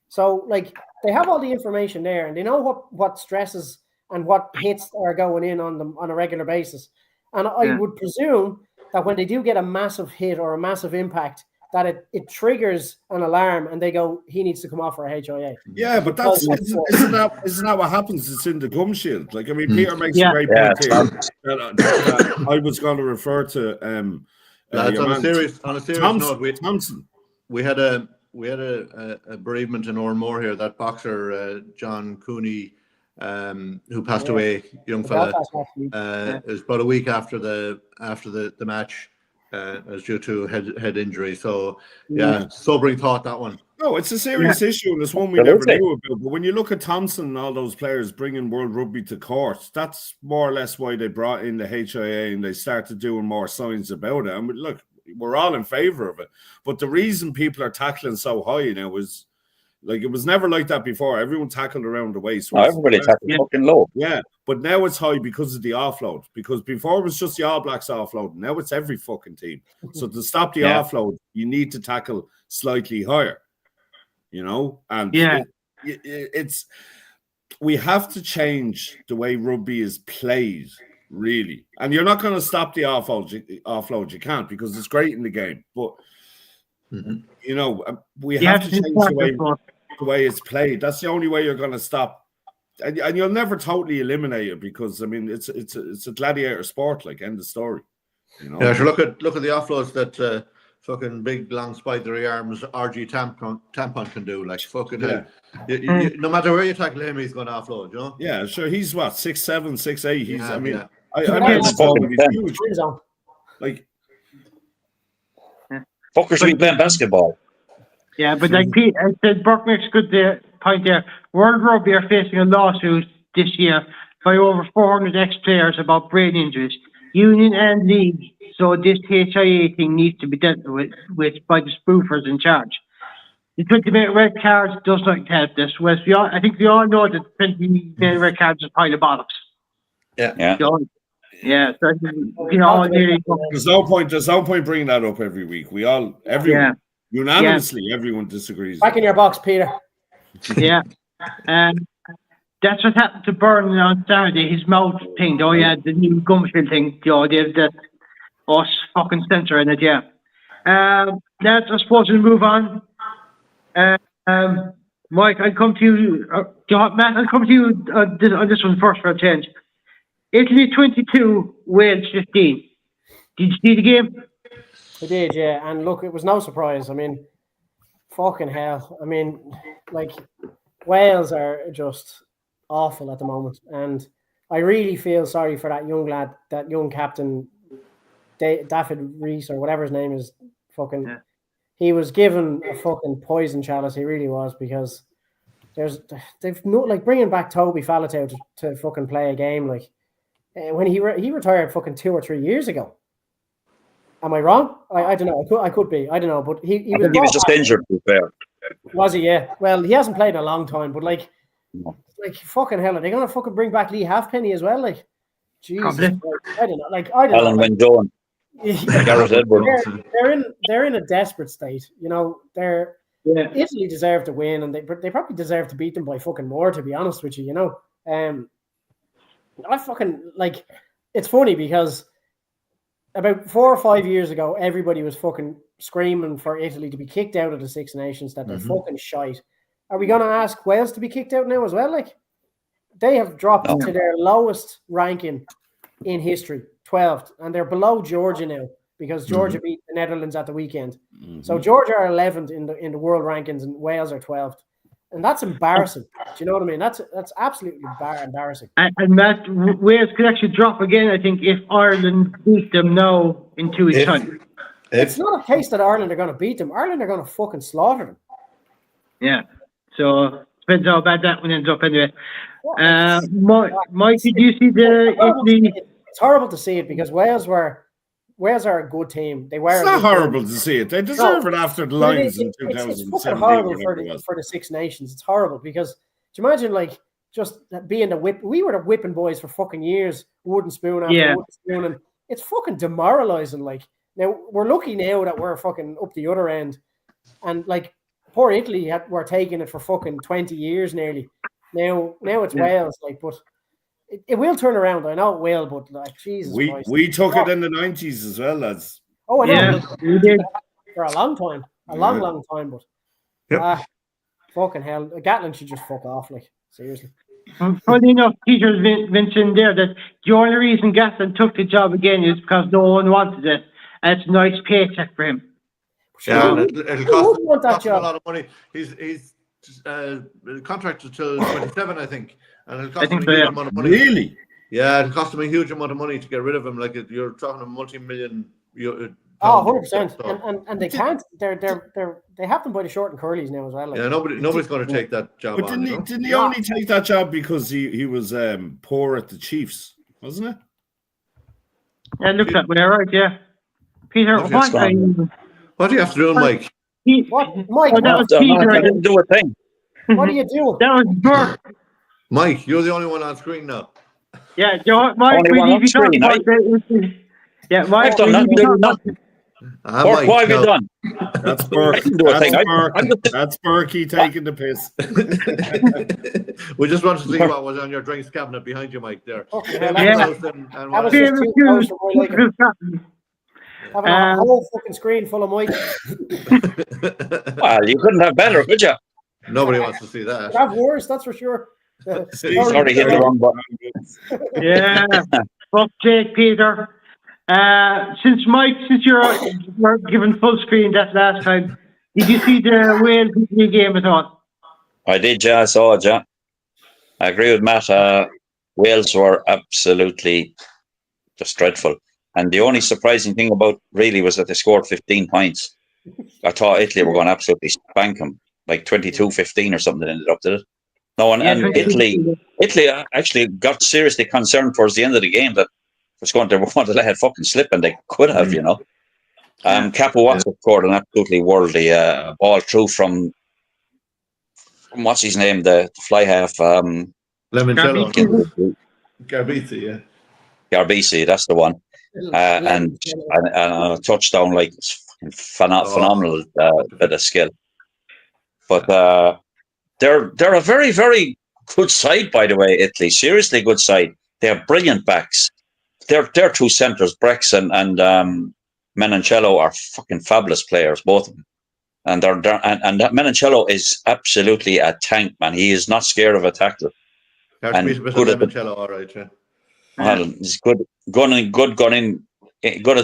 So like they have all the information there, and they know what stresses and what hits are going in on them on a regular basis. And I would presume that when they do get a massive hit or a massive impact, that it triggers an alarm and they go, he needs to come off for a HIA. Yeah, but that's isn't that what happens? It's in the gum shield. Like, I mean, Peter makes a great point here that I was going to refer to. Lads, on a serious note, Thompson. We had a bereavement in Ormore here. That boxer John Cooney, who passed away, young fella, it was about a week after the match, as due to head injury. So sobering thought, that one. No, it's a serious issue, and it's one we never knew about. But when you look at Thompson and all those players bringing World Rugby to court, that's more or less why they brought in the HIA and they started doing more signs about it. And look, we're all in favor of it. But the reason people are tackling so high now is, like, it was never like that before. Everyone tackled around the waist. Everybody tackled fucking low. Yeah, but now it's high because of the offload. Because before it was just the All Blacks offload. Now it's every fucking team. So to stop the offload, you need to tackle slightly higher. You know? And it's we have to change the way rugby is played, really. And you're not going to stop the offload. You can't, because it's great in the game. But you know, we have to change the way it's played. That's the only way you're going to stop. And you'll never totally eliminate it, because I mean it's a gladiator sport, like, end of story. You know? Yeah, so look at the offloads that fucking big long spidery arms RG tampon can do. Like, fucking no matter where you tackle him, he's going to offload. You know? Yeah, sure. He's what, 6'7", 6'8". He's I mean, huge. Like, fuckers be playing basketball. Yeah, but like Pete said, Burke makes a good point there. World Rugby are facing a lawsuit this year by over 400 ex-players about brain injuries, union and league. So this HIA thing needs to be dealt with by the spoofers in charge. The 20-minute red cards does not help this. Whereas I think we all know that 20-minute red cards is a pile of bollocks. Yeah. Yeah. So, you know, there's no point bringing that up every week. Everyone unanimously, everyone disagrees. Back in your box, Peter. Yeah. That's what happened to Byrne on Saturday. His mouth thing. Oh yeah, the new gum shield thing. They've that us fucking censor in it. Yeah. Let's, I suppose, we'll move on. Mike, I'll come to you. Matt, I'll come to you on this one first for a change. Italy 22, Wales 15. Did you see the game? I did, yeah. And look, it was no surprise. I mean, fucking hell. I mean, like, Wales are just awful at the moment. And I really feel sorry for that young lad, that young captain, David Rees, or whatever his name is. Fucking, he was given a fucking poison chalice. He really was, because they've no, like, bringing back Toby Faletau to fucking play a game, like, when he retired fucking 2 or 3 years ago. Am I wrong? I don't know. I could be. I don't know. But he was just injured, to be fair. Was he? Yeah. Well, he hasn't played in a long time. But like fucking hell, are they gonna fucking bring back Lee Halfpenny as well? Like, Jesus, I don't know. Like, I don't Alan know. Windone. Gareth Edwards. They're in a desperate state. You know, Italy deserve to win, and they probably deserve to beat them by fucking more. To be honest with you, you know. I fucking, like, it's funny because about 4 or 5 years ago, everybody was fucking screaming for Italy to be kicked out of the Six Nations, that they're fucking shite. Are we going to ask Wales to be kicked out now as well? Like, they have dropped to their lowest ranking in history, 12th, and they're below Georgia now because Georgia beat the Netherlands at the weekend. So Georgia are 11th in the world rankings, and Wales are 12th. And that's embarrassing. Do you know what I mean? That's absolutely embarrassing. And Matt, Wales could actually drop again, I think, if Ireland beat them now in 2 weeks' time. It's not a case that Ireland are going to beat them. Ireland are going to fucking slaughter them. Yeah. So, depends how bad that one ends up anyway. Mike, did you see the Italy? It's horrible to see it because Wales are a good team. They were. It's not horrible to see it. They deserve it after the Lions in 2017. It's fucking horrible for the Six Nations. It's horrible because, do you imagine, like, just being the whip? We were the whipping boys for fucking years, wooden spoon after wooden spoon, and it's fucking demoralizing. Like, now we're lucky now that we're fucking up the other end, and like, poor Italy were taking it for fucking 20 years nearly. Now it's Wales, like, but. It will turn around. I know it will, but like, Jesus Christ. We took it in the 90s as well, lads. Oh, I know. Yeah, we did. for a long time. Long time, but fucking hell. Gatlin should just fuck off, like, seriously. Funny enough, Peter's mentioned there that the only reason Gatlin took the job again is because no one wanted it. And it's a nice paycheck for him. Yeah, and it'll cost him a job? lot of money. He's contracted till 27, I think, and it'll cost him a so, huge amount of money. Really? Yeah, it'll cost him a huge amount of money to get rid of him. Like you're talking a multi-million. 100%. And they can't. They have them by the short and curlies now as well. Like. Yeah, nobody's going to take that job. But didn't he only take that job because he was poor at the Chiefs, wasn't it? Yeah, look that way, right? Yeah. Peter, what do you have to do, Mike? What, Mike? That was Peter. I didn't do a thing. What do you do? That was Burke. Mike, you're the only one on screen now. Yeah, Mike, we need to talk about that. Yeah, Mike, I've done nothing. What have you done? That's Burke. I didn't do a thing. That's Burkey taking the piss. We just want to see what was on your drinks cabinet behind you, Mike. There. That was just having a whole fucking screen full of Mike. Well, you couldn't have better, could you? Nobody wants to see that. You have worse, that's for sure. Sorry, hit the wrong button. Yeah. Fuck Jake, Peter. Since you're given full screen that last time, did you see the Wales game at all? I did, yeah. I saw it, yeah. I agree with Matt. Wales were absolutely just dreadful. And the only surprising thing about really was that they scored 15 points. I thought Italy were going to absolutely spank them, like 22-15 or something that ended up, did it? No, and Italy actually got seriously concerned towards the end of the game that they were going to let it fucking slip, and they could have, you know. Capuazzo scored an absolutely worldly ball through from what's his name, the fly half. Limoncello. Garbisi, yeah. Garbisi, that's the one. And a touchdown, like phenomenal bit of skill. But they're a very, very good side, by the way, Italy. Seriously good side. They have brilliant backs. Their two centres, Brex and Menoncello, are fucking fabulous players, both of them. And that Menoncello is absolutely a tank, man. He is not scared of a tackle. And good at Menoncello, all right, yeah. Well, he's good at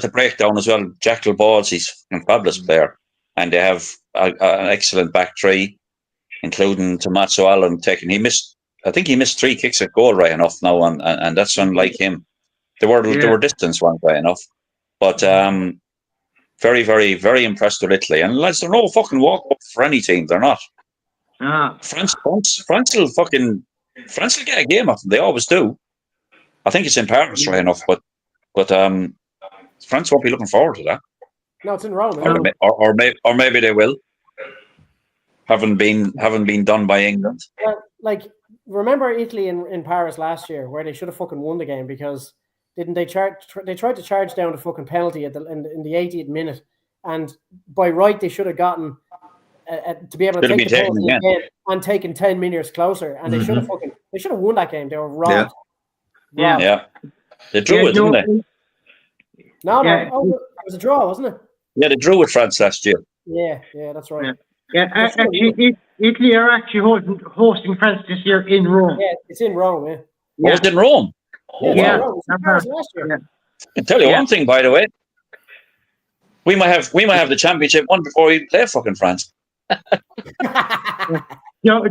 the breakdown as well. Jackal balls, he's a fabulous player. And they have an excellent back three, including Tommaso Allen taking. I think he missed 3 kicks at goal right enough now, and that's unlike him. They were distance ones right enough, but very, very, very impressed with Italy. And lads, they're no fucking walk up for any team. They're not. France will get a game off them. They always do. I think it's in Paris right enough, but France won't be looking forward to that. No, it's in Rome. Or maybe they will. Haven't been done by England. Well, like, remember Italy in Paris last year, where they should have fucking won the game because they tried to charge down the fucking penalty in the 80th minute, and by right they should have gotten to be able to take the penalty again and taken 10 minutes closer, and they should have won that game. They were robbed. Yeah. They drew it, didn't they? No, it was a draw, wasn't it? Yeah, they drew with France last year. Yeah, that's right. Yeah, actually, Italy are actually hosting France this year in Rome. Yeah, it's in Rome. Yeah. Oh, it's in Rome. Oh, yeah. Wow. It was in Paris last year. Yeah. I can tell you one thing, by the way. We might have the championship one before we play fucking France. Joe,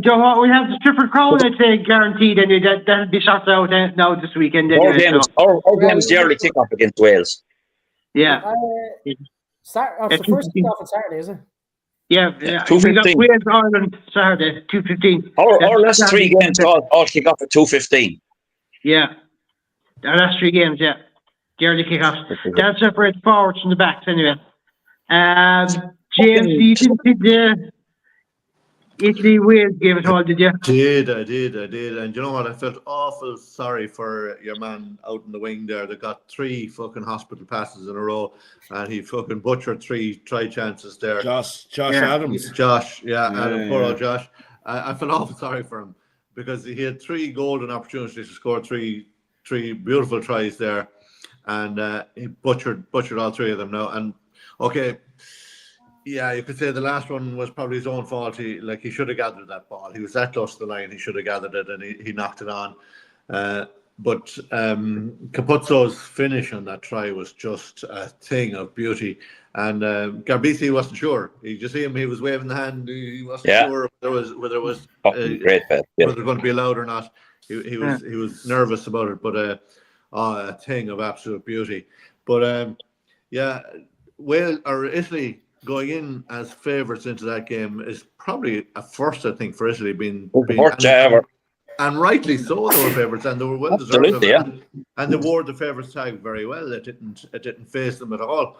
we have the Triple Crown, I'd say, guaranteed, and that'll be sorted out now this weekend. Our game's the early kickoff against Wales. Yeah. It's the first kickoff on Saturday, is it? Yeah. 2:15. We got Wales Ireland Saturday, 2:15. Our last 3 games all kick off at 2:15. Yeah. Our last 3 games, yeah. The early kickoffs. That separates forwards from the backs anyway. James, you didn't see the Italy-Wales game at all, did you? I did. And you know what? I felt awful sorry for your man out in the wing there that got 3 fucking hospital passes in a row, and he fucking butchered 3 try chances there. Josh Adams. Josh, poor old Josh. I felt awful sorry for him because he had 3 golden opportunities to score 3 beautiful tries there, and he butchered all 3 of them now. And okay, Yeah, you could say the last one was probably his own fault. He should have gathered that ball. He was that close to the line. He should have gathered it, and he knocked it on. But Capuzzo's finish on that try was just a thing of beauty. And Garbisi wasn't sure. You just see him; he was waving the hand. He wasn't sure whether it was Great bet. Yeah. whether it was going to be allowed or not. He was nervous about it, but a thing of absolute beauty. But Wales or Italy going in as favourites into that game is probably a first, I think, for Italy being ever. And rightly so, they were favourites, and they were well deserved of it. And they wore the favourites tag very well. It didn't phase them at all.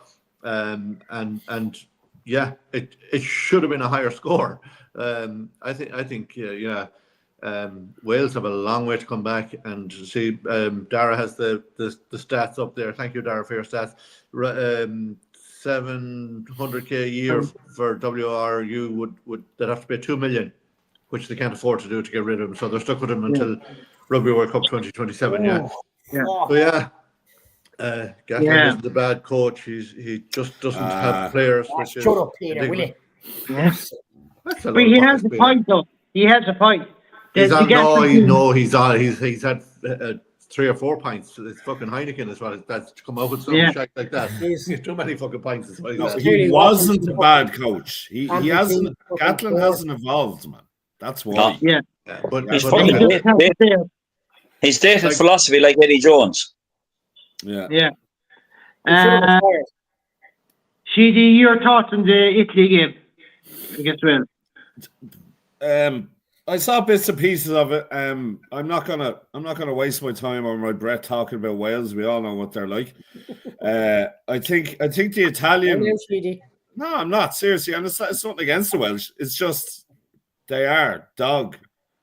It should have been a higher score. I think Wales have a long way to come back, and see Dara has the stats up there. Thank you, Dara, for your stats. 700k a year for WRU would they'd have to pay 2 million, which they can't afford to do to get rid of him. So they're stuck with him until Rugby World Cup 2027. Gatland isn't a bad coach. He just doesn't have players. Shut up, Peter, will you? Yes. But he has a point, though. He has a point. He's had 3 or 4 pints. It's fucking Heineken as well. That's to come out with some shit like that. He's too many fucking pints. As well. He wasn't a bad coach. He hasn't. Gatland hasn't evolved, man. That's why. Yeah. But he's dated philosophy like Eddie Jones. Yeah. Sheedy, your thoughts on the Italy game against Wales? I saw bits and pieces of it. I'm not gonna waste my time or my breath talking about Wales. We all know what they're like. I think the Italian. No, I'm not seriously, and it's nothing against the Welsh. It's just they are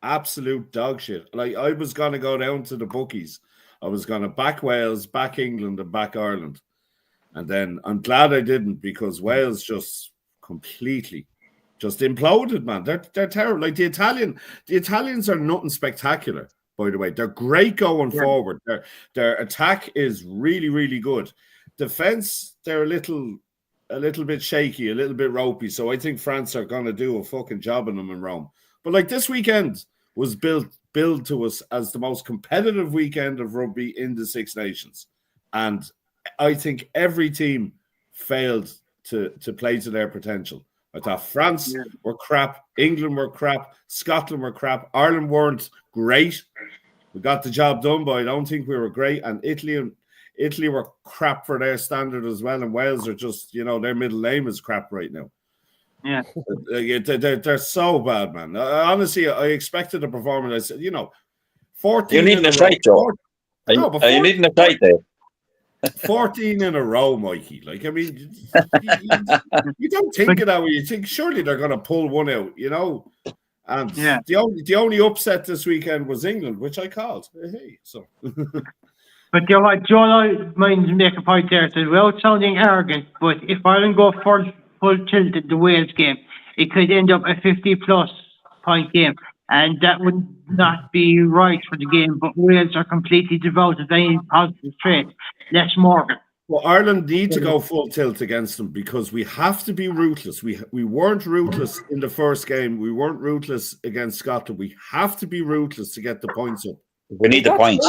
absolute dog shit. Like, I was gonna go down to the bookies. I was gonna back Wales, back England, and back Ireland, and then I'm glad I didn't, because Wales just completely. Just imploded, man. They're terrible. Like the Italians are nothing spectacular, by the way. They're great going forward. Their attack is really, really good. Defense, they're a little bit shaky, a little bit ropey. So I think France are gonna do a fucking job on them in Rome. But like, this weekend was billed to us as the most competitive weekend of rugby in the Six Nations, and I think every team failed to play to their potential. I thought France were crap, England were crap, Scotland were crap, Ireland weren't great. We got the job done, but I don't think we were great. And Italy were crap for their standard as well. And Wales are just, their middle name is crap right now. Yeah, they're so bad, man. Honestly, I expected a performance. I said, 14. You need a tight, Joe. Are you needing a tight there? 14 in a row, Mikey. Like, I mean, you don't think of that way. You think surely they're going to pull one out, And the only upset this weekend was England, which I called. Hey, so. But you know what, Joe, mind make a point there. So, without sounding arrogant, but if Ireland go full tilt at the Wales game, it could end up a 50-plus point game. And that would not be right for the game. But Wales are completely devoid of any positive trait. Les Morgan. Well, Ireland need to go full tilt against them, because we have to be ruthless. We weren't ruthless in the first game. We weren't ruthless against Scotland. We have to be ruthless to get the points up. We need the points.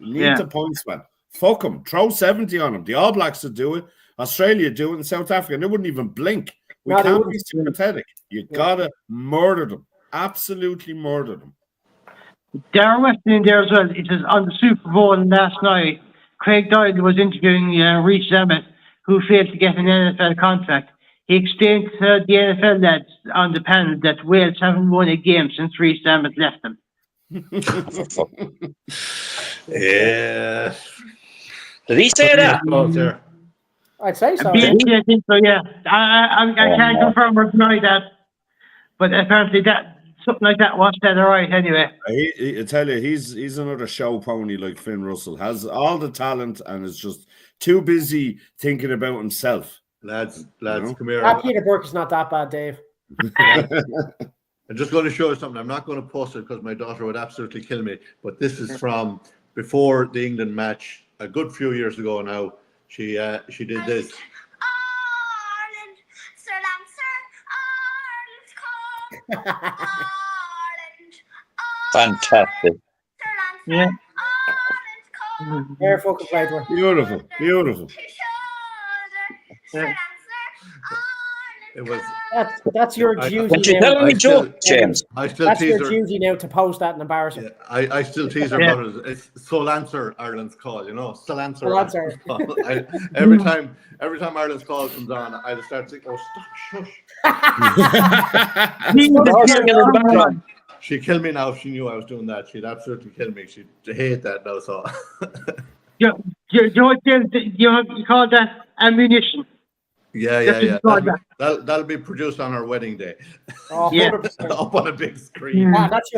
We need the points, man. Fuck them. Throw 70 on them. The All Blacks would do it. Australia do it in South Africa. And they wouldn't even blink. We can't be sympathetic. You gotta murder them. Absolutely murder them. Darren Weston in there as well. It was on the Super Bowl last night. Craig Doyle was interviewing Reece Emmett, who failed to get an NFL contract. He explained to the NFL lads on the panel that Wales haven't won a game since Reece Emmett left them. Yeah. Did he say that? I'd say so. I think so, yeah. I can't confirm or deny that, but apparently something like that was said all right anyway. I tell you, he's another show pony like Finn Russell. Has all the talent and is just too busy thinking about himself. Lads, come here. Peter Burke is not that bad, Dave. I'm just going to show you something. I'm not going to post it because my daughter would absolutely kill me. But this is from before the England match, a good few years ago now. She did this. Ireland, Sri Lanka. Fantastic. Yeah. Fair fucking play to her. Beautiful, beautiful. Yeah. It was. That's your duty Don't you now. tell any joke, James? I still That's tease your her. duty now to post that and embarrass her. Yeah, I still tease her Yeah. about it. It's Solancer, Ireland's call, you know. Solancer. Solancer. Call. Every time Ireland's call comes on, I just start thinking, oh, stop, shush. She'd kill me now if she knew I was doing that. She'd absolutely kill me. She'd hate that now, so. You call that ammunition. Yeah. That'll be produced on our wedding day. Oh, Yeah. 100%. Up on a big screen. Ah, that's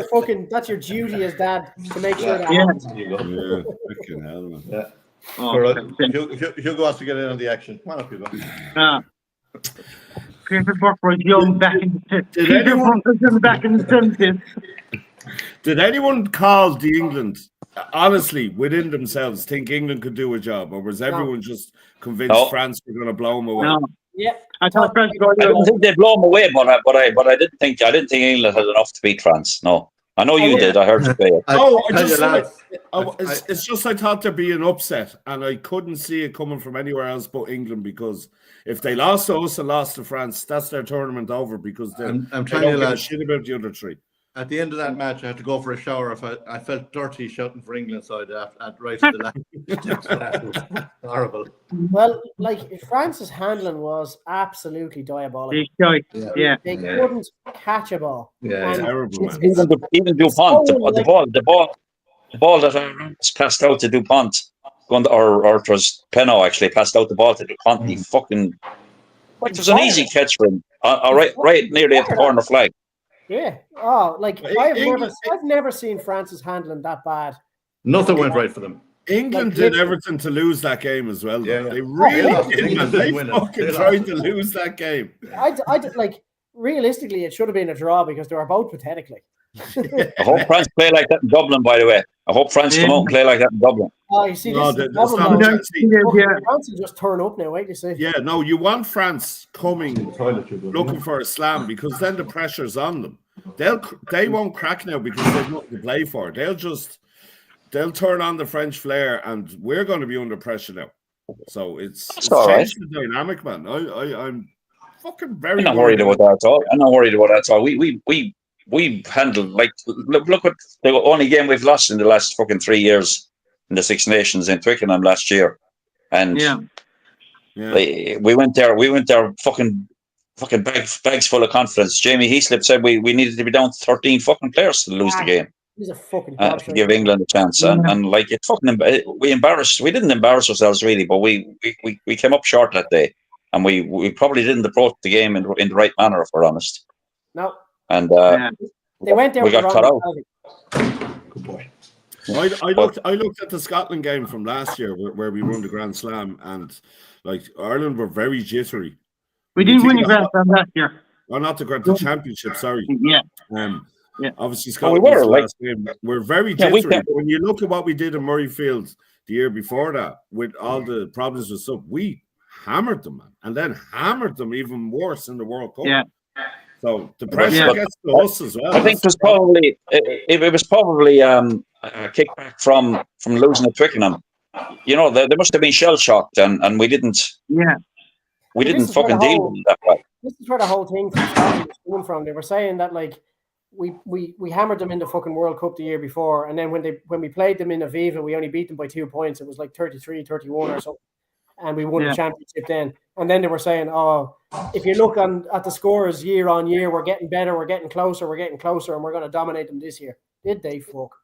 your duty as dad to make sure that Yeah. happens. There you go. Yeah, fucking hell, man. Yeah. Oh, All right. Hugo has to get in on the action. Come on up, Hugo. Peter Buck was young back in the back in the 70s. Did anyone call the England, honestly, within themselves, think England could do a job, or was everyone just convinced France were going to blow them away? No. Yeah. I thought France I didn't think they'd blow them away, but I didn't think England had enough to beat France. No, I know you did. I heard you say it. It's just I thought there'd be an upset, and I couldn't see it coming from anywhere else but England, because if they lost to us and lost to France, that's their tournament over, because I'm they telling don't you, give a lads, shit about the other three. at the end of that match, I had to go for a shower. I felt dirty shouting for England, so I'd right to the last. Horrible. Well, like France's handling was absolutely diabolical. Yeah. They couldn't catch a ball. Yeah, And terrible, man. Even Dupont, the ball that was passed out to Dupont, or it was Peno actually passed out the ball to Dupont. He fucking, like, it was an easy catch for him, right nearly at the corner flag. Yeah. Oh, like I've never seen France's handling that bad. nothing went right for them. England did everything to lose that game as well. Yeah. They really did. England They didn't win it. fucking They tried lost. to lose that game. I like realistically, it should have been a draw because they were both pathetic. Like. I hope France play like that in Dublin, by the way. I hope France come out and play like that in Dublin. Oh, you see, No, this is that's the not problem now. yeah. France will just turn up now. Wait, you see. Yeah, no, you want France coming Toilet, you go. looking for a slam, because then the pressure's on them. They won't crack now because they've nothing to play for. They'll turn on the French flair, and we're going to be under pressure now. So it's changed the dynamic, man. I'm fucking very. I'm not worried about that at all. I'm not worried about that at all. We handled, like, look what the only game we've lost in the last fucking 3 years in the Six Nations in Twickenham last year, and we went there fucking bags full of confidence. Jamie Heaslip said we needed to be down 13 fucking players to lose the game. He's a fucking To give England a chance, and like, it fucking we didn't embarrass ourselves really, but we came up short that day, and we probably didn't approach the game in the right manner, if we're honest. No. And they went there. We got cut out. Good boy. I looked at the Scotland game from last year where we won the Grand Slam, and like Ireland were very jittery. We didn't win the Grand Slam last year. Or not the championship, sorry. Yeah. Obviously, Scotland was the last game. We're very jittery. But when you look at what we did in Murrayfield the year before that, with all the problems with stuff, we hammered them, man, and then hammered them even worse in the World Cup. Yeah. So the pressure gets to us as well. I think it was probably a kickback from losing at Twickenham. You know, they must have been shell shocked, and we didn't. Yeah. We didn't fucking deal with it that way. This is where the whole thing from Scotland was coming from. They were saying that, like, we hammered them in the fucking World Cup the year before, and then when we played them in Aviva, we only beat them by 2 points. It was like 33-31 or something, and we won the championship then. And then they were saying, oh, if you look at the scores year on year, we're getting better, we're getting closer, and we're going to dominate them this year. Did they fuck?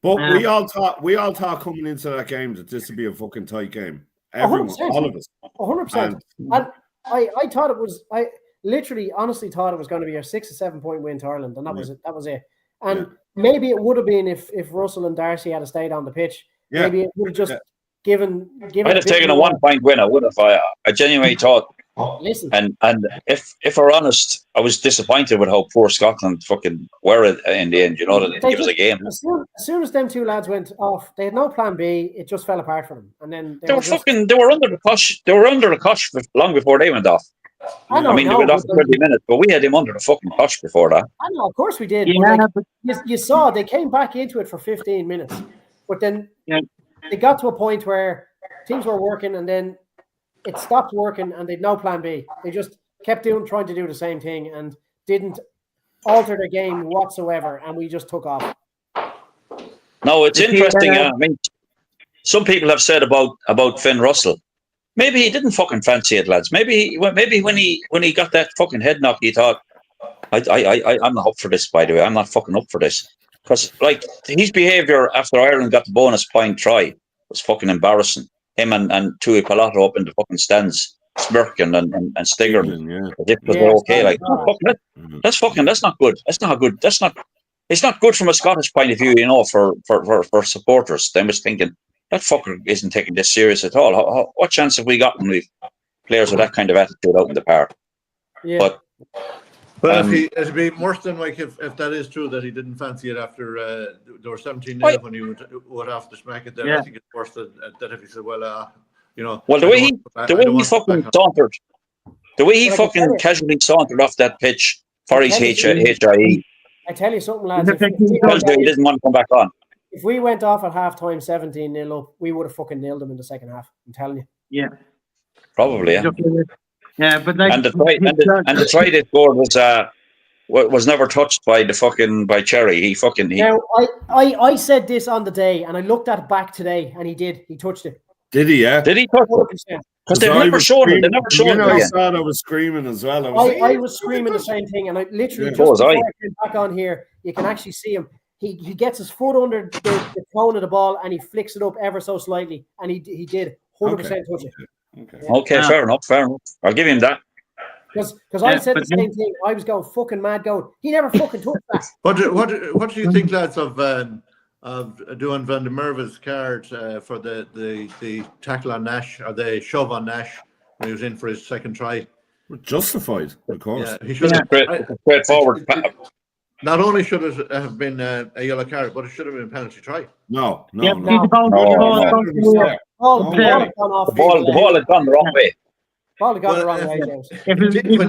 But we all thought coming into that game that this would be a fucking tight game. Everyone, 100%. all of us. 100%. And I thought it was. I literally, honestly thought it was going to be a 6 or 7 point win to Ireland, and that was it. That was it. And maybe it would have been if Russell and Darcy had stayed on the pitch. Yeah. Maybe it would have just given. I'd have taken a 1 point win. I would have. I genuinely thought. Listen. And if we're honest, I was disappointed with how poor Scotland fucking were in the end. You know, that they give us a game. As soon as them two lads went off, they had no plan B. It just fell apart for them. And then they were under the cosh. They were under the cosh long before they went off. I mean, they went off for 20 minutes, but we had him under the fucking touch before that. I know, of course we did. Yeah, but you saw they came back into it for 15 minutes, but then they got to a point where things were working, and then it stopped working, and they'd no plan B. They just kept trying to do the same thing, and didn't alter the game whatsoever, and we just took off. No, it's interesting. I mean, some people have said about Finn Russell. Maybe he didn't fucking fancy it, lads. Maybe when he got that fucking head knock, he thought, I'm not up for this. By the way, I'm not fucking up for this, because like his behaviour after Ireland got the bonus point try was fucking embarrassing. Him and Tui Palato up in the fucking stands, smirking and staggering. As if it was okay. Like that's not good. That's not good. It's not good from a Scottish point of view, you know, for supporters. They was thinking, that fucker isn't taking this serious at all. What chance have we gotten with players with that kind of attitude out in the park? Yeah. But it'd be worse than like if that is true that he didn't fancy it after there were 17-0 when he would have to smack it. Then I think it's worse than if he said, well, you know. Well, the way he fucking sauntered, the way he fucking casually sauntered off that pitch for his HIE. I tell you something, lads. He didn't want to come back on. If we went off at half-time 17-0 up, we would have fucking nailed them in the second half. I'm telling you. Yeah. Probably, yeah. Yeah, but like, and the try they scored was never touched by Cherry. Now, I said this on the day, and I looked at it back today, and he did. He touched it. Did he? Yeah. Did he touch it? Because they never showed it. They never showed it again. I was screaming as well. I was screaming the same thing, and I literally just before I came back on here, you can actually see him. He gets his foot under the cone of the ball, and he flicks it up ever so slightly, and he did 100% touch it. Okay, fair enough. I'll give him that. Because I said the same thing. I was going fucking mad going, he never fucking touched that. What do you think, lads, of Duan van der Merwe's card for the tackle on Nash, or the shove on Nash when he was in for his second try? Justified, of course. Yeah, he should have. Straightforward. Not only should it have been a yellow card, but it should have been a penalty try. No. The ball had gone the wrong way. Ball had gone the wrong way, James. It did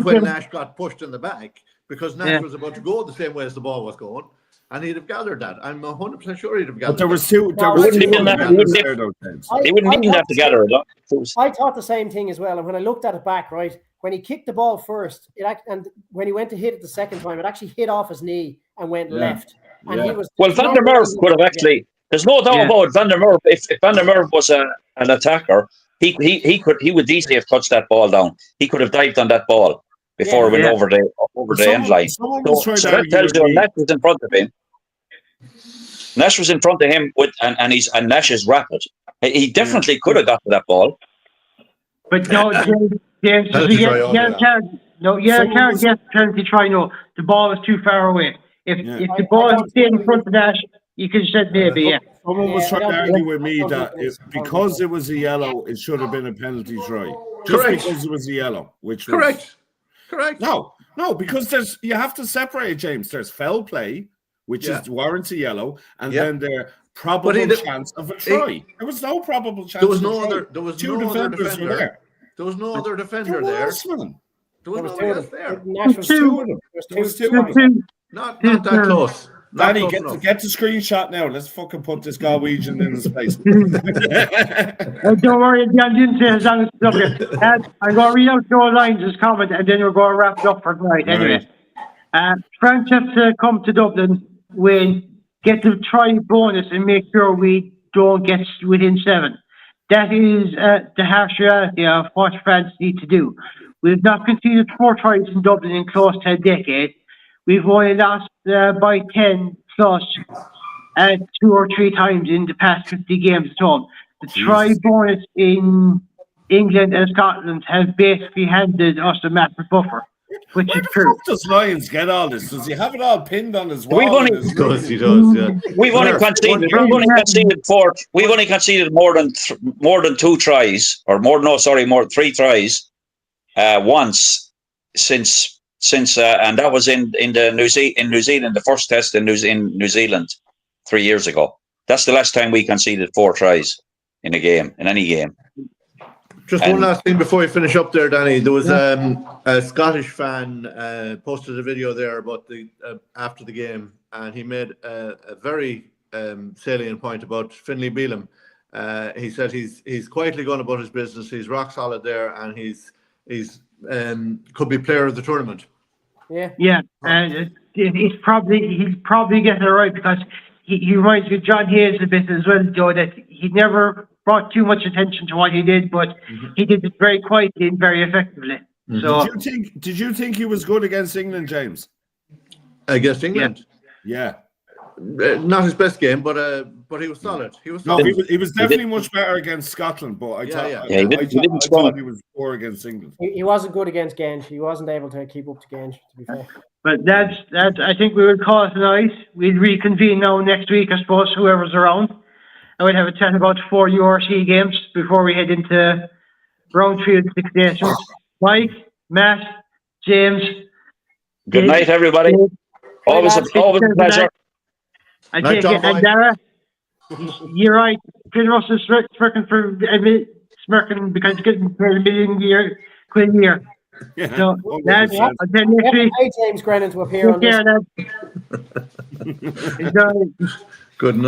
when Nash got pushed in the back, because Nash was about to go the same way as the ball was going, and he'd have gathered that. I'm 100% sure he'd have gathered. But there was two. He wouldn't even have to gather it. I thought the same thing as well, and when I looked at it back, right, when he kicked the ball first, and when he went to hit it the second time, it actually hit off his knee and went left. And he was Van der Merwe could have actually. There's no doubt about Van der Merwe. If Van der Merwe was an attacker, he would easily have touched that ball down. He could have dived on that ball before it went over the end line. So that tells you Nash was in front of him. Nash was in front of him and Nash is rapid. He definitely could have got to that ball. But no, James, penalty try. No, the ball is too far away. If the ball stayed in front of Nash, you could have said maybe, Someone was trying to argue with me that because it was a yellow, it should have been a penalty try. Just because it was a yellow, which was... Correct. No, because you have to separate, James. There's foul play, which is warrants a yellow, and then the probable chance of a try. There was no probable chance. There was no other. There was two no other defenders defender were there. There was no other defender there. There was nobody else there. Nash was two of them. There was two. Not that close. Danny, get the screenshot now. Let's fucking put this Galwegian in his place. Don't worry, I didn't say as long as it's up. I'm going to read out Joe Lyons' comment, and then we're going to wrap it up for tonight. Anyway, France have to come to Dublin, get the try bonus, and make sure we don't get within 7. That is the harsh reality of what France need to do. We've not conceded 4 tries in Dublin in close to a decade. We've only lost by 10 plus 2 or 3 times in the past 50 games at home. The try bonus in England and Scotland have basically handed us a massive buffer, which is true. Where the fuck does Lyons get all this? Does he have it all pinned on his wall? He does, yeah. We've only conceded more than 2 tries, or more 3 tries once since and that was in New Zealand, the first test in New Zealand 3 years ago. That's the last time we conceded 4 tries in any game. Just one last thing before we finish up there, Danny. There was a Scottish fan posted a video there about the after the game, and he made a very salient point about Finlay Bealham. He said he's quietly going about his business. He's rock solid there, and he's could be player of the tournament. Yeah, and he's probably getting it right, because he reminds me of John Hayes a bit as well, Joe, that he never brought too much attention to what he did, but he did it very quietly and very effectively. So, did you think he was good against England, James? Against England? Yeah. Not his best game, but he was solid. He was solid. No, he was definitely much better against Scotland, but I thought he was poor against England. He wasn't good against Genge. He wasn't able to keep up to Genge, to be fair. but that's I think we will call it tonight. We'll reconvene now next week, I suppose, whoever's around. And we'll have a chat about 4 URC games before we head into round 3 of the Six Nations. Mike, Matt, James. Good night, everybody. Always a pleasure. I take it, and Dara, you're right. Finn Russell's smirking because he's getting paid £1 million quid a year. Yeah. So, lads, until next week. Hey, James Grennan to appear on this. Take care, lads. Enjoy. Good night.